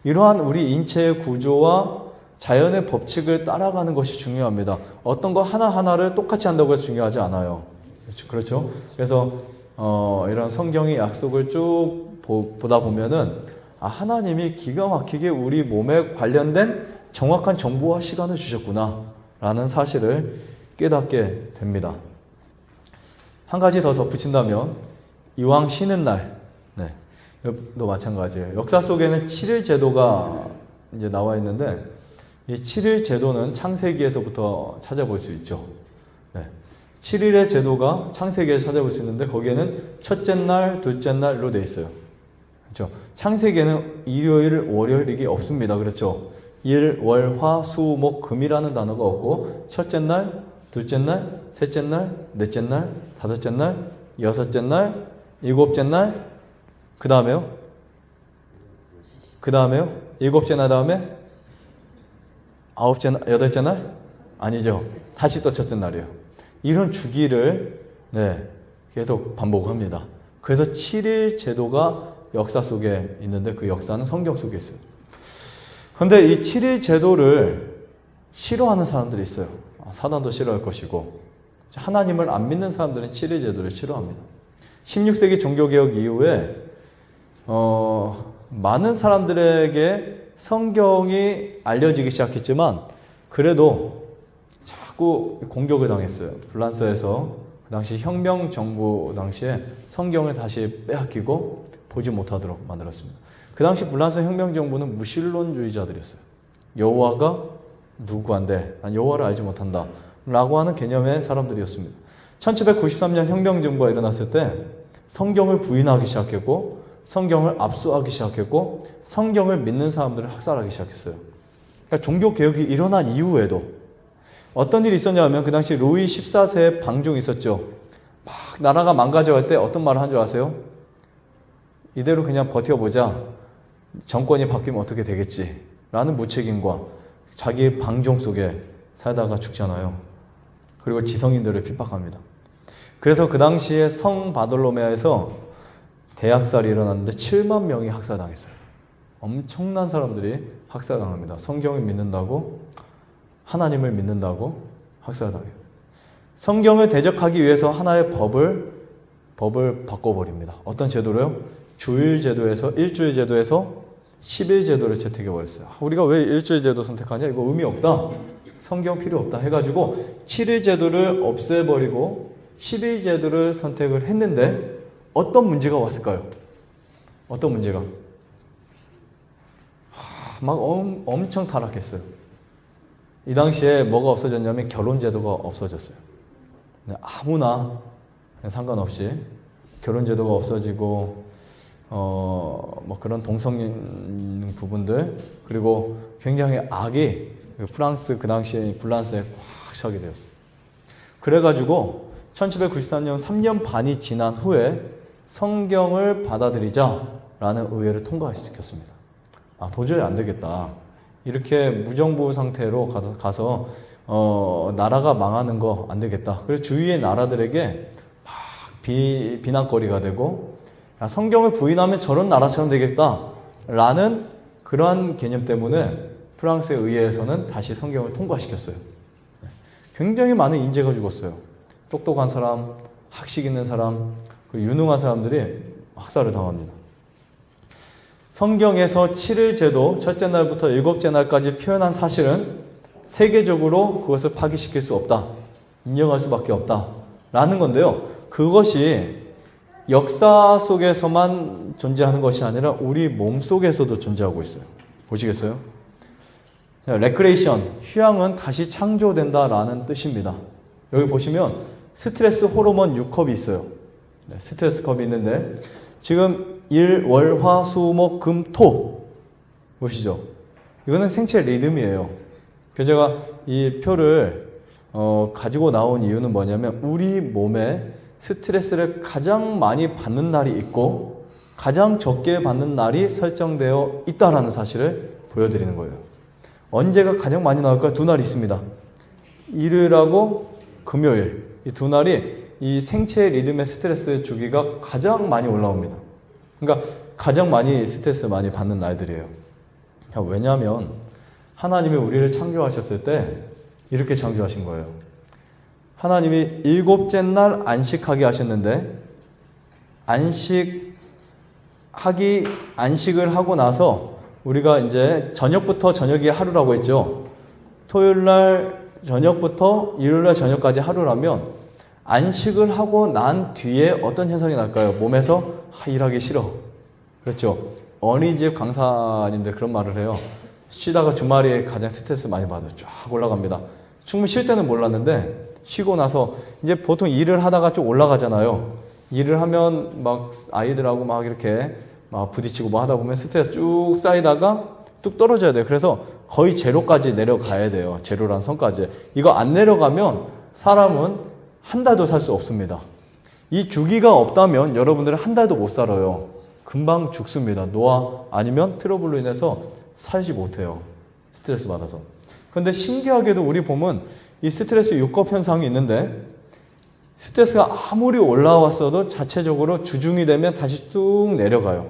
이러한 우리 인체의 구조와 자연의 법칙을 따라가는 것이 중요합니다. 어떤 거 하나하나를 똑같이 한다고 해서 중요하지 않아요. 그렇죠? 그래서 이런 성경의 약속을 쭉 보다 보면은 하나님이 기가 막히게 우리 몸에 관련된 정확한 정보와 시간을 주셨구나 라는 사실을 깨닫게 됩니다. 한 가지 더 덧붙인다면 이왕 쉬는 날, 네, 도 마찬가지예요. 역사 속에는 7일 제도가 이제 나와 있는데 이 7일 제도는 창세기에서부터 찾아볼 수 있죠. 네. 7일의 제도가 창세기에서 찾아볼 수 있는데 거기에는 첫째 날, 둘째 날로 돼 있어요. 그렇죠? 창세기에는 일요일, 월요일 이게 없습니다. 그렇죠? 일, 월, 화, 수, 목, 금이라는 단어가 없고 첫째 날, 둘째 날, 셋째 날, 넷째 날, 다섯째 날, 여섯째 날, 일곱째 날, 그 다음에요? 일곱째 날 다음에 아홉째 날, 여덟째 날? 아니죠. 다시 또 첫째 날이에요. 이런 주기를 계속 반복합니다. 그래서 7일 제도가 역사 속에 있는데 그 역사는 성경 속에 있어요. 그런데 이 7일 제도를 싫어하는 사람들이 있어요. 사단도 싫어할 것이고 하나님을 안 믿는 사람들은 7일 제도를 싫어합니다. 16세기 종교개혁 이후에 많은 사람들에게 성경이 알려지기 시작했지만 그래도 자꾸 공격을 당했어요. 프랑스에서 그 당시 혁명 정부 당시에 성경을 다시 빼앗기고 보지 못하도록 만들었습니다. 그 당시 불란서 혁명정부는 무신론주의자들이었어요. 여호와가 누구한데 난 여호와를 알지 못한다 라고 하는 개념의 사람들이었습니다. 1793년 혁명정부가 일어났을 때 성경을 부인하기 시작했고 성경을 압수하기 시작했고 성경을 믿는 사람들을 학살하기 시작했어요. 그러니까 종교개혁이 일어난 이후에도 어떤 일이 있었냐면 그 당시 루이 14세의 방종이 있었죠. 막 나라가 망가져갈 때 어떤 말을 한 줄 아세요? 이대로 그냥 버텨보자. 정권이 바뀌면 어떻게 되겠지? 라는 무책임과 자기의 방종 속에 살다가 죽잖아요. 그리고 지성인들을 핍박합니다. 그래서 그 당시에 성 바돌로메아에서 대학살이 일어났는데 7만 명이 학살당했어요. 엄청난 사람들이 학살당합니다. 성경을 믿는다고, 하나님을 믿는다고 학살당해요. 성경을 대적하기 위해서 하나의 법을 바꿔버립니다. 어떤 제도로요? 주일 제도에서, 일주일 제도에서 10일 제도를 채택해버렸어요. 우리가 왜 일주일 제도 선택하냐? 이거 의미 없다. 성경 필요 없다 해가지고 7일 제도를 없애버리고 10일 제도를 선택을 했는데 어떤 문제가 왔을까요? 어떤 문제가? 막 엄청 타락했어요. 이 당시에 뭐가 없어졌냐면 결혼 제도가 없어졌어요. 아무나 상관없이 결혼 제도가 없어지고 뭐 그런 동성애 부분들 그리고 굉장히 악이 프랑스 그 당시에 불란서에 꽉 차게 되었어요. 그래가지고 1793년 3년 반이 지난 후에 성경을 받아들이자라는 의회를 통과시켰습니다. 도저히 안 되겠다. 이렇게 무정부 상태로 가서 나라가 망하는 거 안 되겠다. 그래서 주위의 나라들에게 막 비난거리가 되고 성경을 부인하면 저런 나라처럼 되겠다라는 그러한 개념 때문에 프랑스의 의회에서는 다시 성경을 통과시켰어요. 굉장히 많은 인재가 죽었어요. 똑똑한 사람, 학식 있는 사람, 그리고 유능한 사람들이 학살을 당합니다. 성경에서 7일 제도, 첫째 날부터 일곱째 날까지 표현한 사실은 세계적으로 그것을 파기시킬 수 없다. 인정할 수밖에 없다. 라는 건데요. 그것이 역사 속에서만 존재하는 것이 아니라 우리 몸 속에서도 존재하고 있어요. 보시겠어요? 레크레이션, 휴양은 다시 창조된다라는 뜻입니다. 여기 보시면 스트레스 호르몬 6컵이 있어요. 스트레스 컵이 있는데 지금 일, 월, 화, 수, 목, 금, 토 보시죠. 이거는 생체 리듬이에요. 그래서 제가 이 표를 가지고 나온 이유는 뭐냐면 우리 몸에 스트레스를 가장 많이 받는 날이 있고 가장 적게 받는 날이 설정되어 있다는 사실을 보여드리는 거예요. 언제가 가장 많이 나올까? 두 날이 있습니다. 일요일하고 금요일. 이 두 날이 이 생체 리듬의 스트레스 주기가 가장 많이 올라옵니다. 그러니까 가장 많이 스트레스 많이 받는 날들이에요. 왜냐하면 하나님이 우리를 창조하셨을 때 이렇게 창조하신 거예요. 하나님이 일곱째 날 안식하게 하셨는데 안식을 하고 나서 우리가 이제 저녁부터 저녁이 하루라고 했죠. 토요일 날 저녁부터 일요일 날 저녁까지 하루라면 안식을 하고 난 뒤에 어떤 현상이 날까요? 몸에서 일하기 싫어. 그렇죠. 어린이집 강사님들 그런 말을 해요. 쉬다가 주말에 가장 스트레스 많이 받아요. 쫙 올라갑니다. 충분히 쉴 때는 몰랐는데 쉬고 나서 이제 보통 일을 하다가 쭉 올라가잖아요. 일을 하면 막 아이들하고 막 이렇게 막 부딪히고 뭐 하다 보면 스트레스 쭉 쌓이다가 뚝 떨어져야 돼요. 그래서 거의 제로까지 내려가야 돼요. 제로란 선까지. 이거 안 내려가면 사람은 한 달도 살 수 없습니다. 이 주기가 없다면 여러분들은 한 달도 못 살아요. 금방 죽습니다. 노화 아니면 트러블로 인해서 살지 못해요. 스트레스 받아서. 그런데 신기하게도 우리 보면 이 스트레스 6급 현상이 있는데 스트레스가 아무리 올라왔어도 자체적으로 주중이 되면 다시 쭉 내려가요.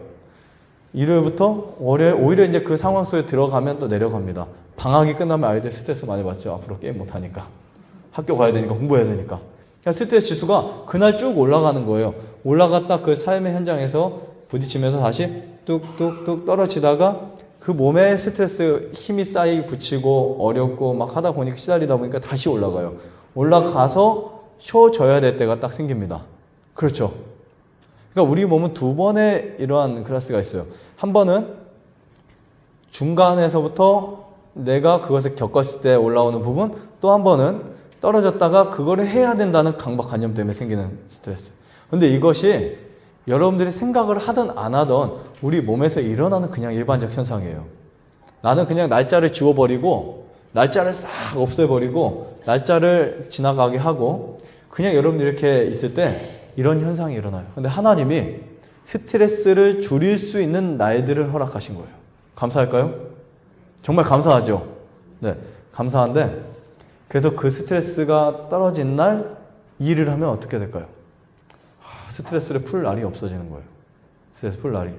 일요일부터 월요일 오히려 이제 그 상황 속에 들어가면 또 내려갑니다. 방학이 끝나면 아이들 스트레스 많이 받죠. 앞으로 게임 못하니까. 학교 가야 되니까 공부해야 되니까. 스트레스 지수가 그날 쭉 올라가는 거예요. 올라갔다 그 삶의 현장에서 부딪히면서 다시 뚝뚝뚝 떨어지다가 그 몸에 스트레스 힘이 쌓이고 붙이고 어렵고 막 하다 보니까 시달리다 보니까 다시 올라가요. 올라가서 쉬어져야 될 때가 딱 생깁니다. 그렇죠. 그러니까 우리 몸은 두 번의 이러한 클래스가 있어요. 한 번은 중간에서부터 내가 그것을 겪었을 때 올라오는 부분, 또 한 번은 떨어졌다가 그거를 해야 된다는 강박관념 때문에 생기는 스트레스. 근데 이것이 여러분들이 생각을 하든 안 하든 우리 몸에서 일어나는 그냥 일반적 현상이에요. 나는 그냥 날짜를 지워버리고 날짜를 싹 없애버리고 날짜를 지나가게 하고 그냥 여러분들이 이렇게 있을 때 이런 현상이 일어나요. 근데 하나님이 스트레스를 줄일 수 있는 날들을 허락하신 거예요. 감사할까요? 정말 감사하죠? 네, 감사한데 그래서 그 스트레스가 떨어진 날 일을 하면 어떻게 될까요? 스트레스를 풀 날이 없어지는 거예요. 스트레스 풀 날이.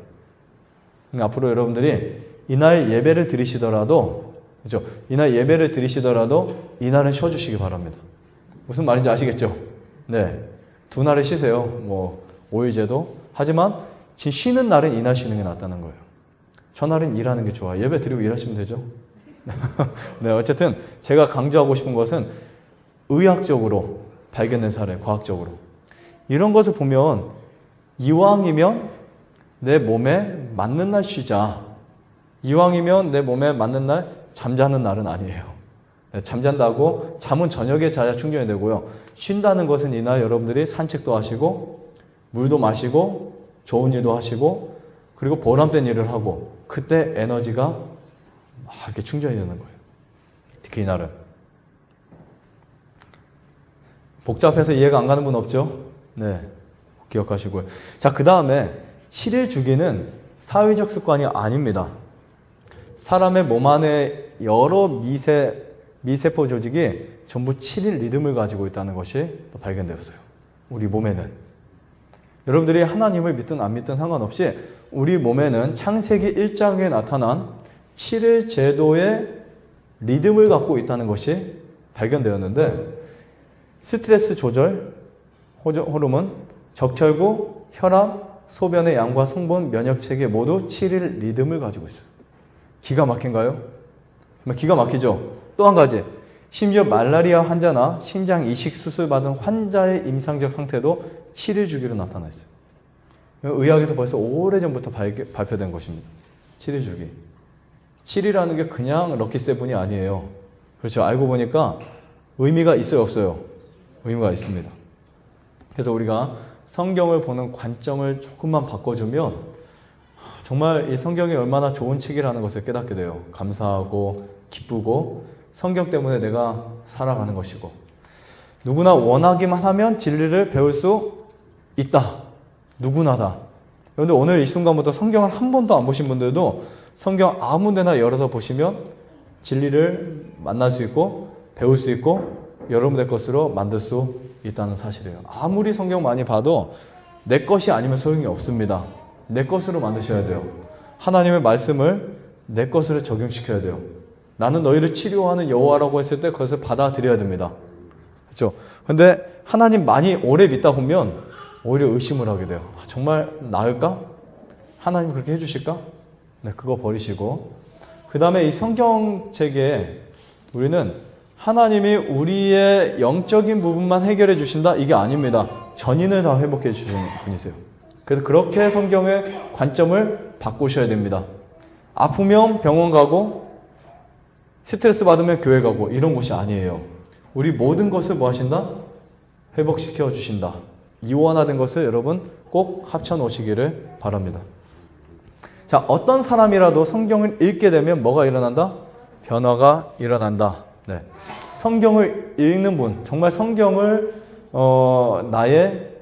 그러니까 앞으로 여러분들이 이날 예배를 드리시더라도, 그렇죠? 이날 예배를 드리시더라도 이날은 쉬어주시기 바랍니다. 무슨 말인지 아시겠죠? 네, 두 날을 쉬세요. 뭐 5일제도. 하지만 쉬는 날은 이날 쉬는 게 낫다는 거예요. 전날은 일하는 게 좋아요. 예배 드리고 일하시면 되죠. 네, 어쨌든 제가 강조하고 싶은 것은 의학적으로 발견된 사례, 과학적으로. 이런 것을 보면 이왕이면 내 몸에 맞는 날 쉬자. 이왕이면 내 몸에 맞는 날 잠자는 날은 아니에요. 네, 잠잔다고 잠은 저녁에 자야 충전이 되고요. 쉰다는 것은 이날 여러분들이 산책도 하시고 물도 마시고 좋은 일도 하시고 그리고 보람된 일을 하고 그때 에너지가 이렇게 충전이 되는 거예요. 특히 이날은. 복잡해서 이해가 안 가는 분 없죠? 네, 기억하시고요. 자, 그 다음에 7일 주기는 사회적 습관이 아닙니다. 사람의 몸 안에 여러 미세포 조직이 전부 7일 리듬을 가지고 있다는 것이 또 발견되었어요. 우리 몸에는. 여러분들이 하나님을 믿든 안 믿든 상관없이 우리 몸에는 창세기 1장에 나타난 7일 제도의 리듬을 갖고 있다는 것이 발견되었는데 스트레스 조절, 호르몬, 적혈구, 혈압, 소변의 양과 성분, 면역체계 모두 7일 리듬을 가지고 있어요. 기가 막힌가요? 기가 막히죠? 또 한 가지, 심지어 말라리아 환자나 심장 이식 수술 받은 환자의 임상적 상태도 7일 주기로 나타나 있어요. 의학에서 벌써 오래전부터 발표된 것입니다. 7일 주기. 7이라는 게 그냥 럭키세븐이 아니에요. 그렇죠. 알고 보니까 의미가 있어요, 없어요? 의미가 있습니다. 그래서 우리가 성경을 보는 관점을 조금만 바꿔주면 정말 이 성경이 얼마나 좋은 책이라는 것을 깨닫게 돼요. 감사하고 기쁘고 성경 때문에 내가 살아가는 것이고 누구나 원하기만 하면 진리를 배울 수 있다. 누구나다. 그런데 오늘 이 순간부터 성경을 한 번도 안 보신 분들도 성경 아무 데나 열어서 보시면 진리를 만날 수 있고 배울 수 있고 여러분의 것으로 만들 수 있다는 사실이에요. 아무리 성경 많이 봐도 내 것이 아니면 소용이 없습니다. 내 것으로 만드셔야 돼요. 하나님의 말씀을 내 것으로 적용시켜야 돼요. 나는 너희를 치료하는 여호와라고 했을 때 그것을 받아들여야 됩니다. 그렇죠? 근데 하나님 많이 오래 믿다 보면 오히려 의심을 하게 돼요. 정말 나을까? 하나님 그렇게 해주실까? 네, 그거 버리시고 그 다음에 이 성경책에 우리는 하나님이 우리의 영적인 부분만 해결해 주신다? 이게 아닙니다. 전인을 다 회복해 주시는 분이세요. 그래서 그렇게 성경의 관점을 바꾸셔야 됩니다. 아프면 병원 가고 스트레스 받으면 교회 가고 이런 곳이 아니에요. 우리 모든 것을 뭐 하신다? 회복시켜 주신다. 이원화된 것을 여러분 꼭 합쳐 놓으시기를 바랍니다. 자, 어떤 사람이라도 성경을 읽게 되면 뭐가 일어난다? 변화가 일어난다. 네. 성경을 읽는 분, 정말 성경을 나의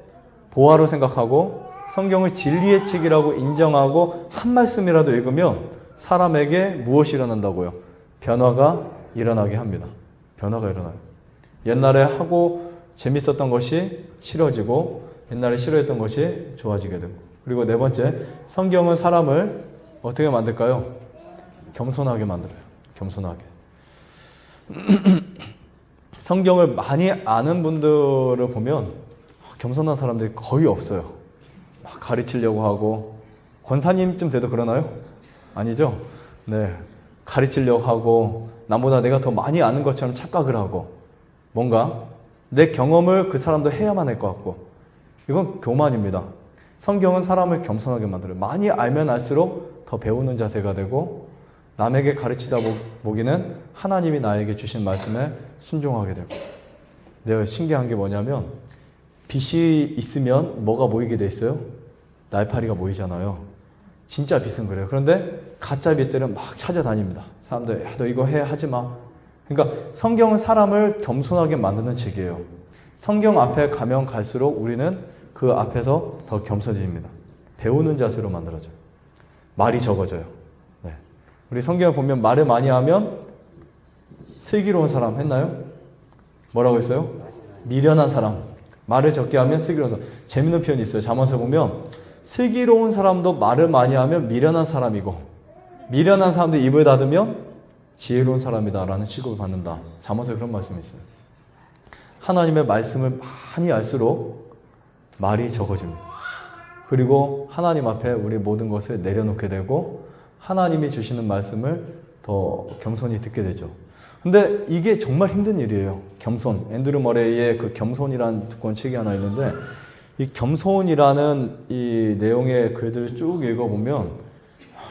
보화로 생각하고 성경을 진리의 책이라고 인정하고 한 말씀이라도 읽으면 사람에게 무엇이 일어난다고요? 변화가 일어나게 합니다. 변화가 일어나요. 옛날에 하고 재밌었던 것이 싫어지고 옛날에 싫어했던 것이 좋아지게 되고 그리고 네 번째, 성경은 사람을 어떻게 만들까요? 겸손하게 만들어요. 겸손하게. 성경을 많이 아는 분들을 보면 겸손한 사람들이 거의 없어요. 막 가르치려고 하고 권사님쯤 돼도 그러나요? 아니죠? 네, 가르치려고 하고 나보다 내가 더 많이 아는 것처럼 착각을 하고 뭔가 내 경험을 그 사람도 해야만 할 것 같고 이건 교만입니다. 성경은 사람을 겸손하게 만들어요. 많이 알면 알수록 더 배우는 자세가 되고 남에게 가르치다 보기는 하나님이 나에게 주신 말씀에 순종하게 되고. 내가 신기한 게 뭐냐면 빛이 있으면 뭐가 보이게 돼 있어요? 날파리가 보이잖아요. 진짜 빛은 그래요. 그런데 가짜 빛들은 막 찾아다닙니다. 사람들, 야, 너 이거 해, 하지 마. 그러니까 성경은 사람을 겸손하게 만드는 책이에요. 성경 앞에 가면 갈수록 우리는 그 앞에서 더 겸손해집니다. 배우는 자세로 만들어져요. 말이 적어져요. 네. 우리 성경을 보면 말을 많이 하면 슬기로운 사람 했나요? 뭐라고 했어요? 미련한 사람. 말을 적게 하면 슬기로운 사람. 재밌는 표현이 있어요. 잠언서 보면 슬기로운 사람도 말을 많이 하면 미련한 사람이고 미련한 사람도 입을 닫으면 지혜로운 사람이다라는 취급을 받는다. 잠언서에 그런 말씀이 있어요. 하나님의 말씀을 많이 알수록 말이 적어집니다. 그리고 하나님 앞에 우리 모든 것을 내려놓게 되고 하나님이 주시는 말씀을 더 겸손히 듣게 되죠. 근데 이게 정말 힘든 일이에요. 겸손. 앤드류 머레이의 그 겸손이라는 두꺼운 책이 하나 있는데 이 겸손이라는 이 내용의 글들을 쭉 읽어보면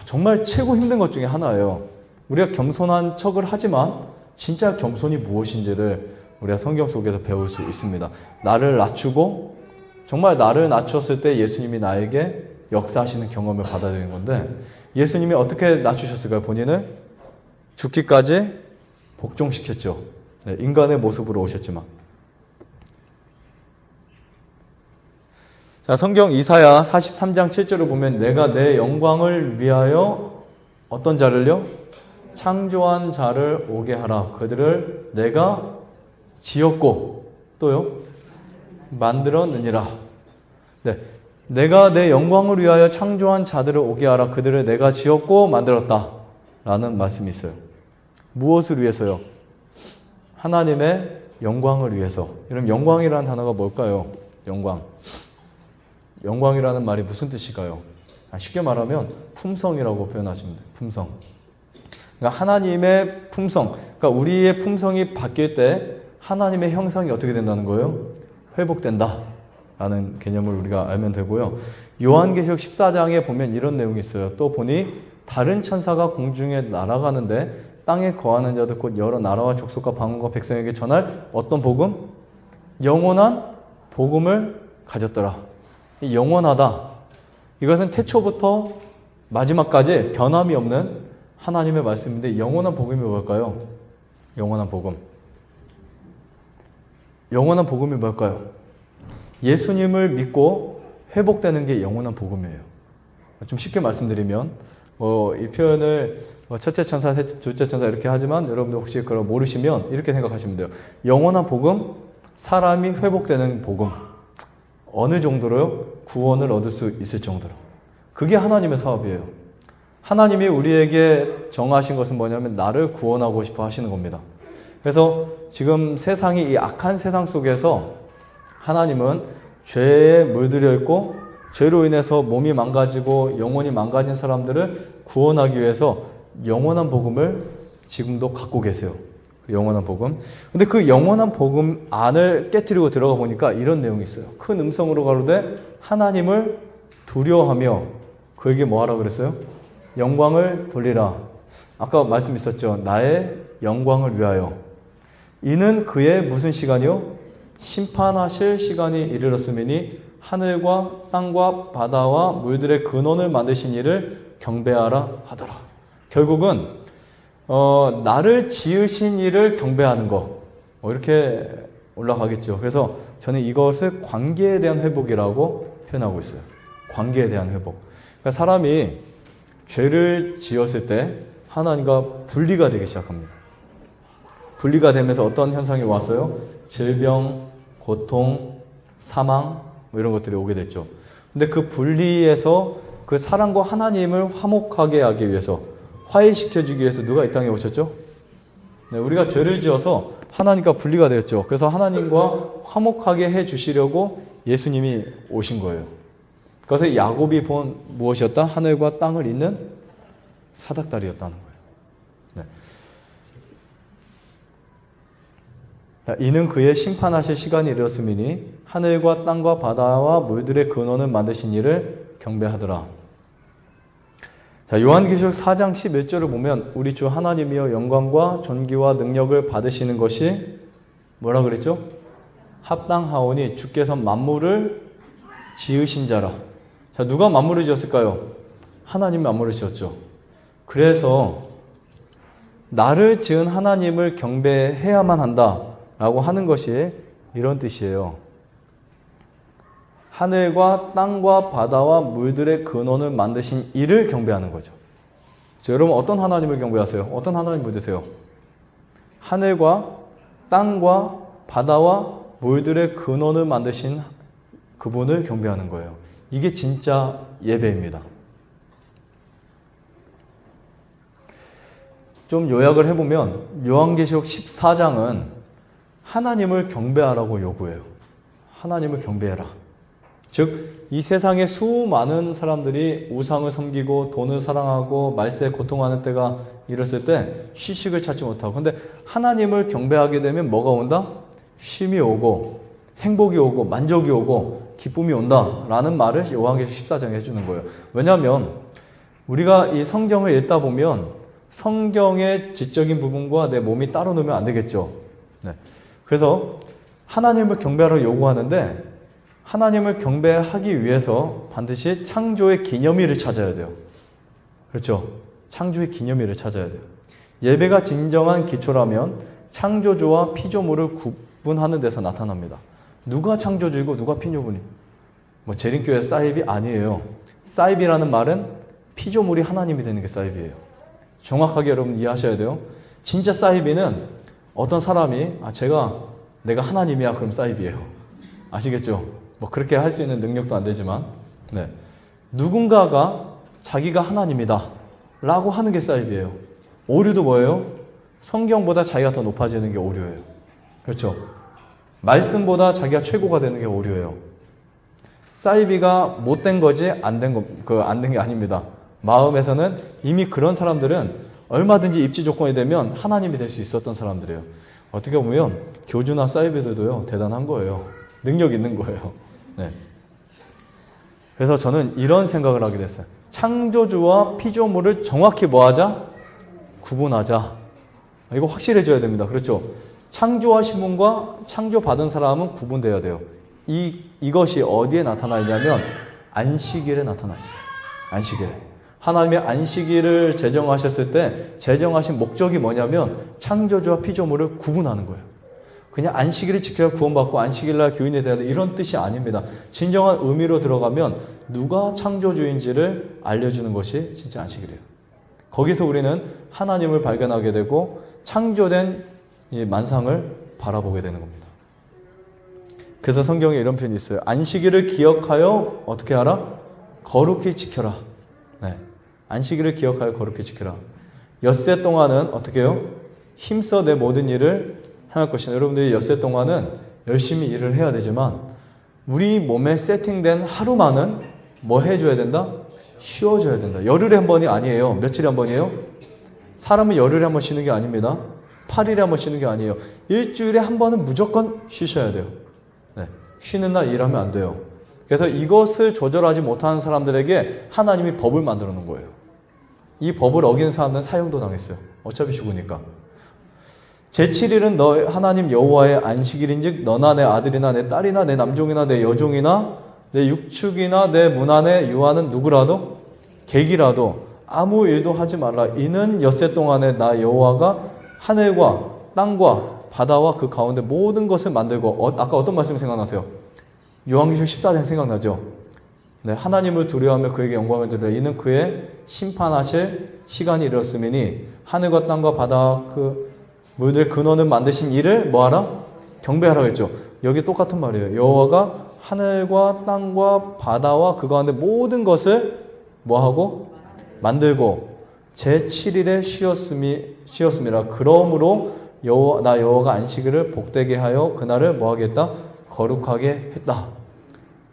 정말 최고 힘든 것 중에 하나예요. 우리가 겸손한 척을 하지만 진짜 겸손이 무엇인지를 우리가 성경 속에서 배울 수 있습니다. 나를 낮추고 정말 나를 낮추었을 때 예수님이 나에게 역사하시는 경험을 받아들이는 건데 예수님이 어떻게 낮추셨을까요? 본인을 죽기까지 복종시켰죠. 네, 인간의 모습으로 오셨지만. 자, 성경 이사야 43장 7절을 보면 내가 내 영광을 위하여 어떤 자를요? 창조한 자를 오게 하라. 그들을 내가 지었고 또요? 만들었느니라. 네, 내가 내 영광을 위하여 창조한 자들을 오게 하라. 그들을 내가 지었고 만들었다. 라는 말씀이 있어요. 무엇을 위해서요? 하나님의 영광을 위해서. 여러분 영광이라는 단어가 뭘까요? 영광. 영광이라는 말이 무슨 뜻일까요? 쉽게 말하면 품성이라고 표현하시면 돼요. 품성. 그러니까 하나님의 품성. 그러니까 우리의 품성이 바뀔 때 하나님의 형상이 어떻게 된다는 거예요? 회복된다. 라는 개념을 우리가 알면 되고요. 요한계시록 14장에 보면 이런 내용이 있어요. 또 보니 다른 천사가 공중에 날아가는데 땅에 거하는 자들 곧 여러 나라와 족속과 방언과 백성에게 전할 어떤 복음? 영원한 복음을 가졌더라. 이 영원하다. 이것은 태초부터 마지막까지 변함이 없는 하나님의 말씀인데 영원한 복음이 뭘까요? 영원한 복음. 영원한 복음이 뭘까요? 예수님을 믿고 회복되는 게 영원한 복음이에요. 좀 쉽게 말씀드리면 이 표현을 첫째 천사, 둘째 천사 이렇게 하지만 여러분들 혹시 그걸 모르시면 이렇게 생각하시면 돼요. 영원한 복음, 사람이 회복되는 복음. 어느 정도로요? 구원을 얻을 수 있을 정도로. 그게 하나님의 사업이에요. 하나님이 우리에게 정하신 것은 뭐냐면 나를 구원하고 싶어 하시는 겁니다. 그래서 지금 세상이 이 악한 세상 속에서 하나님은 죄에 물들여 있고 죄로 인해서 몸이 망가지고 영혼이 망가진 사람들을 구원하기 위해서 영원한 복음을 지금도 갖고 계세요. 영원한 복음. 근데 그 영원한 복음 안을 깨트리고 들어가 보니까 이런 내용이 있어요. 큰 음성으로 가로되 하나님을 두려워하며 그에게 뭐 하라 그랬어요? 영광을 돌리라. 아까 말씀 있었죠. 나의 영광을 위하여. 이는 그의 무슨 시간이요? 심판하실 시간이 이르렀음이니 하늘과 땅과 바다와 물들의 근원을 만드신 이를 경배하라 하더라. 결국은 나를 지으신 이를 경배하는 거 이렇게 올라가겠죠. 그래서 저는 이것을 관계에 대한 회복이라고 표현하고 있어요. 관계에 대한 회복. 그러니까 사람이 죄를 지었을 때 하나님과 분리가 되기 시작합니다. 분리가 되면서 어떤 현상이 왔어요? 질병, 고통, 사망 이런 것들이 오게 됐죠. 근데 그 분리에서 그 사람과 하나님을 화목하게 하기 위해서 화해시켜주기 위해서 누가 이 땅에 오셨죠? 네, 우리가 죄를 지어서 하나님과 분리가 되었죠. 그래서 하나님과 화목하게 해주시려고 예수님이 오신 거예요. 그래서 야곱이 본 무엇이었다? 하늘과 땅을 잇는 사닥다리였다는 거예요. 네. 이는 그의 심판하실 시간이 이르렀음이니 하늘과 땅과 바다와 물들의 근원을 만드신 이를 경배하더라. 자, 요한계시록 4장 11절을 보면 우리 주 하나님이여 영광과 존귀와 능력을 받으시는 것이 뭐라 그랬죠? 합당하오니 주께서 만물을 지으신 자라. 자, 누가 만물을 지었을까요? 하나님이 만물을 지었죠. 그래서 나를 지은 하나님을 경배해야만 한다라고 하는 것이 이런 뜻이에요. 하늘과 땅과 바다와 물들의 근원을 만드신 이를 경배하는 거죠. 자, 여러분 어떤 하나님을 경배하세요? 어떤 하나님 믿으세요? 하늘과 땅과 바다와 물들의 근원을 만드신 그분을 경배하는 거예요. 이게 진짜 예배입니다. 좀 요약을 해보면 요한계시록 14장은 하나님을 경배하라고 요구해요. 하나님을 경배해라. 즉 이 세상에 수많은 사람들이 우상을 섬기고 돈을 사랑하고 말세에 고통하는 때가 이랬을 때 휴식을 찾지 못하고, 근데 하나님을 경배하게 되면 뭐가 온다? 쉼이 오고 행복이 오고 만족이 오고 기쁨이 온다라는 말을 요한계시록 14장에 해주는 거예요. 왜냐하면 우리가 이 성경을 읽다 보면 성경의 지적인 부분과 내 몸이 따로 놓으면 안 되겠죠. 네. 그래서 하나님을 경배하라고 요구하는데 하나님을 경배하기 위해서 반드시 창조의 기념일을 찾아야 돼요. 그렇죠? 창조의 기념일을 찾아야 돼요. 예배가 진정한 기초라면 창조주와 피조물을 구분하는 데서 나타납니다. 누가 창조주이고 누가 피조물이? 뭐 재림교회 사입이 아니에요. 사입이라는 말은 피조물이 하나님이 되는 게 사입이에요. 정확하게 여러분 이해하셔야 돼요. 진짜 사이비는 어떤 사람이 내가 하나님이야 그럼 사이비예요. 아시겠죠? 뭐 그렇게 할 수 있는 능력도 안 되지만, 네. 누군가가 자기가 하나님이다 라고 하는 게 사이비예요. 오류도 뭐예요? 성경보다 자기가 더 높아지는 게 오류예요. 그렇죠? 말씀보다 자기가 최고가 되는 게 오류예요. 사이비가 못된 거지 안 된 게 아닙니다. 마음에서는 이미 그런 사람들은 얼마든지 입지 조건이 되면 하나님이 될 수 있었던 사람들이에요. 어떻게 보면 교주나 사이비들도요 대단한 거예요. 능력 있는 거예요. 네. 그래서 저는 이런 생각을 하게 됐어요. 창조주와 피조물을 정확히 뭐하자? 구분하자. 이거 확실해져야 됩니다. 그렇죠? 창조하신 분과 창조받은 사람은 구분돼야 돼요. 이것이 어디에 나타나 있냐면 안식일에 나타나 있어요. 안식일에. 하나님의 안식일을 제정하셨을 때 제정하신 목적이 뭐냐면 창조주와 피조물을 구분하는 거예요. 그냥 안식일을 지켜야 구원받고 안식일날 교인이 돼야 돼 이런 뜻이 아닙니다. 진정한 의미로 들어가면 누가 창조주인지를 알려주는 것이 진짜 안식일이에요. 거기서 우리는 하나님을 발견하게 되고 창조된 이 만상을 바라보게 되는 겁니다. 그래서 성경에 이런 표현이 있어요. 안식일을 기억하여 어떻게 하라? 거룩히 지켜라. 네. 안식일을 기억하여 거룩히 지켜라. 엿새 동안은 어떻게 해요? 힘써 내 모든 일을 행할 것이다. 여러분들이 엿새 동안은 열심히 일을 해야 되지만 우리 몸에 세팅된 하루만은 뭐 해줘야 된다? 쉬어줘야 된다. 열흘에 한 번이 아니에요. 며칠에 한 번이에요? 사람은 열흘에 한 번 쉬는 게 아닙니다. 8일에 한 번 쉬는 게 아니에요. 일주일에 한 번은 무조건 쉬셔야 돼요. 네. 쉬는 날 일하면 안 돼요. 그래서 이것을 조절하지 못하는 사람들에게 하나님이 법을 만들어 놓은 거예요. 이 법을 어기는 사람은 사형도 당했어요. 어차피 죽으니까. 제7일은 너 하나님 여호와의 안식일인즉 너나 내 아들이나 내 딸이나 내 남종이나 내 여종이나 내 육축이나 내 문 안에 유하는 누구라도 객이라도 아무 일도 하지 말라. 이는 엿새 동안에 나 여호와가 하늘과 땅과 바다와 그 가운데 모든 것을 만들고 아까 어떤 말씀 생각나세요? 요한계시록 14장 생각나죠? 네, 하나님을 두려워하며 그에게 영광을 드리라. 이는 그의 심판하실 시간이 이르렀음이니 하늘과 땅과 바다와 그 물들 근원을 만드신 이를 뭐하라? 경배하라고 했죠. 여기 똑같은 말이에요. 여호와가 하늘과 땅과 바다와 그 가운데 모든 것을 뭐하고? 만들고 제7일에 쉬었음이라. 그러므로 나 여호와가 안식일을 복되게 하여 그날을 뭐하겠다? 거룩하게 했다.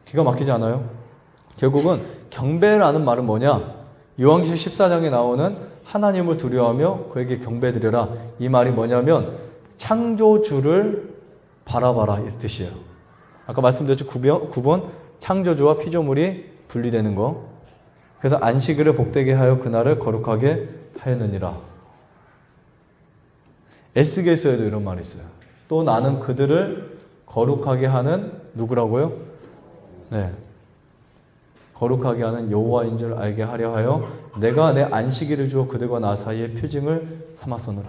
기가 막히지 않아요? 결국은 경배라는 말은 뭐냐? 요한계시록 14장에 나오는 하나님을 두려워하며 그에게 경배드려라. 이 말이 뭐냐면 창조주를 바라봐라 이 뜻이에요. 아까 말씀드렸죠. 9번 창조주와 피조물이 분리되는 거. 그래서 안식일을 복되게 하여 그날을 거룩하게 하였느니라. 에스겔서에도 이런 말이 있어요. 또 나는 그들을 거룩하게 하는 누구라고요? 네. 거룩하게 하는 여호와인 줄 알게 하려 하여 내가 내 안식일을 주어 그들과 나 사이에 표징을 삼았었노라.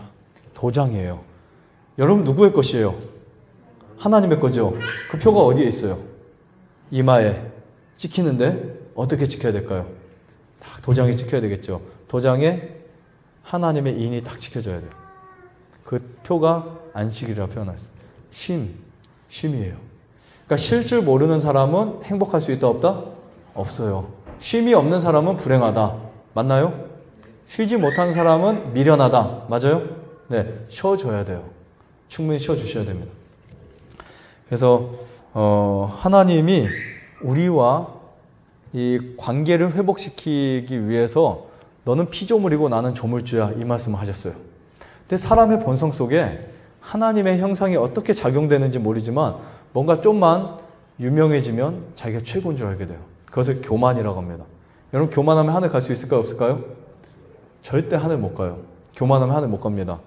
도장이에요. 여러분 누구의 것이에요? 하나님의 거죠. 그 표가 어디에 있어요? 이마에 찍히는데 어떻게 찍혀야 될까요? 딱 도장에 찍혀야 되겠죠. 도장에 하나님의 인이 딱 찍혀져야 돼요. 그 표가 안식일이라고 표현했어요. 쉼이에요. 그러니까 쉴 줄 모르는 사람은 행복할 수 있다 없다? 없어요. 쉼이 없는 사람은 불행하다. 맞나요? 쉬지 못하는 사람은 미련하다. 맞아요? 네, 쉬어줘야 돼요. 충분히 쉬어주셔야 됩니다. 그래서 하나님이 우리와 이 관계를 회복시키기 위해서 너는 피조물이고 나는 조물주야 이 말씀을 하셨어요. 근데 사람의 본성 속에 하나님의 형상이 어떻게 작용되는지 모르지만 뭔가 좀만 유명해지면 자기가 최고인 줄 알게 돼요. 그것을 교만이라고 합니다. 여러분 교만하면 하늘 갈 수 있을까요? 없을까요? 절대 하늘 못 가요. 교만하면 하늘 못 갑니다.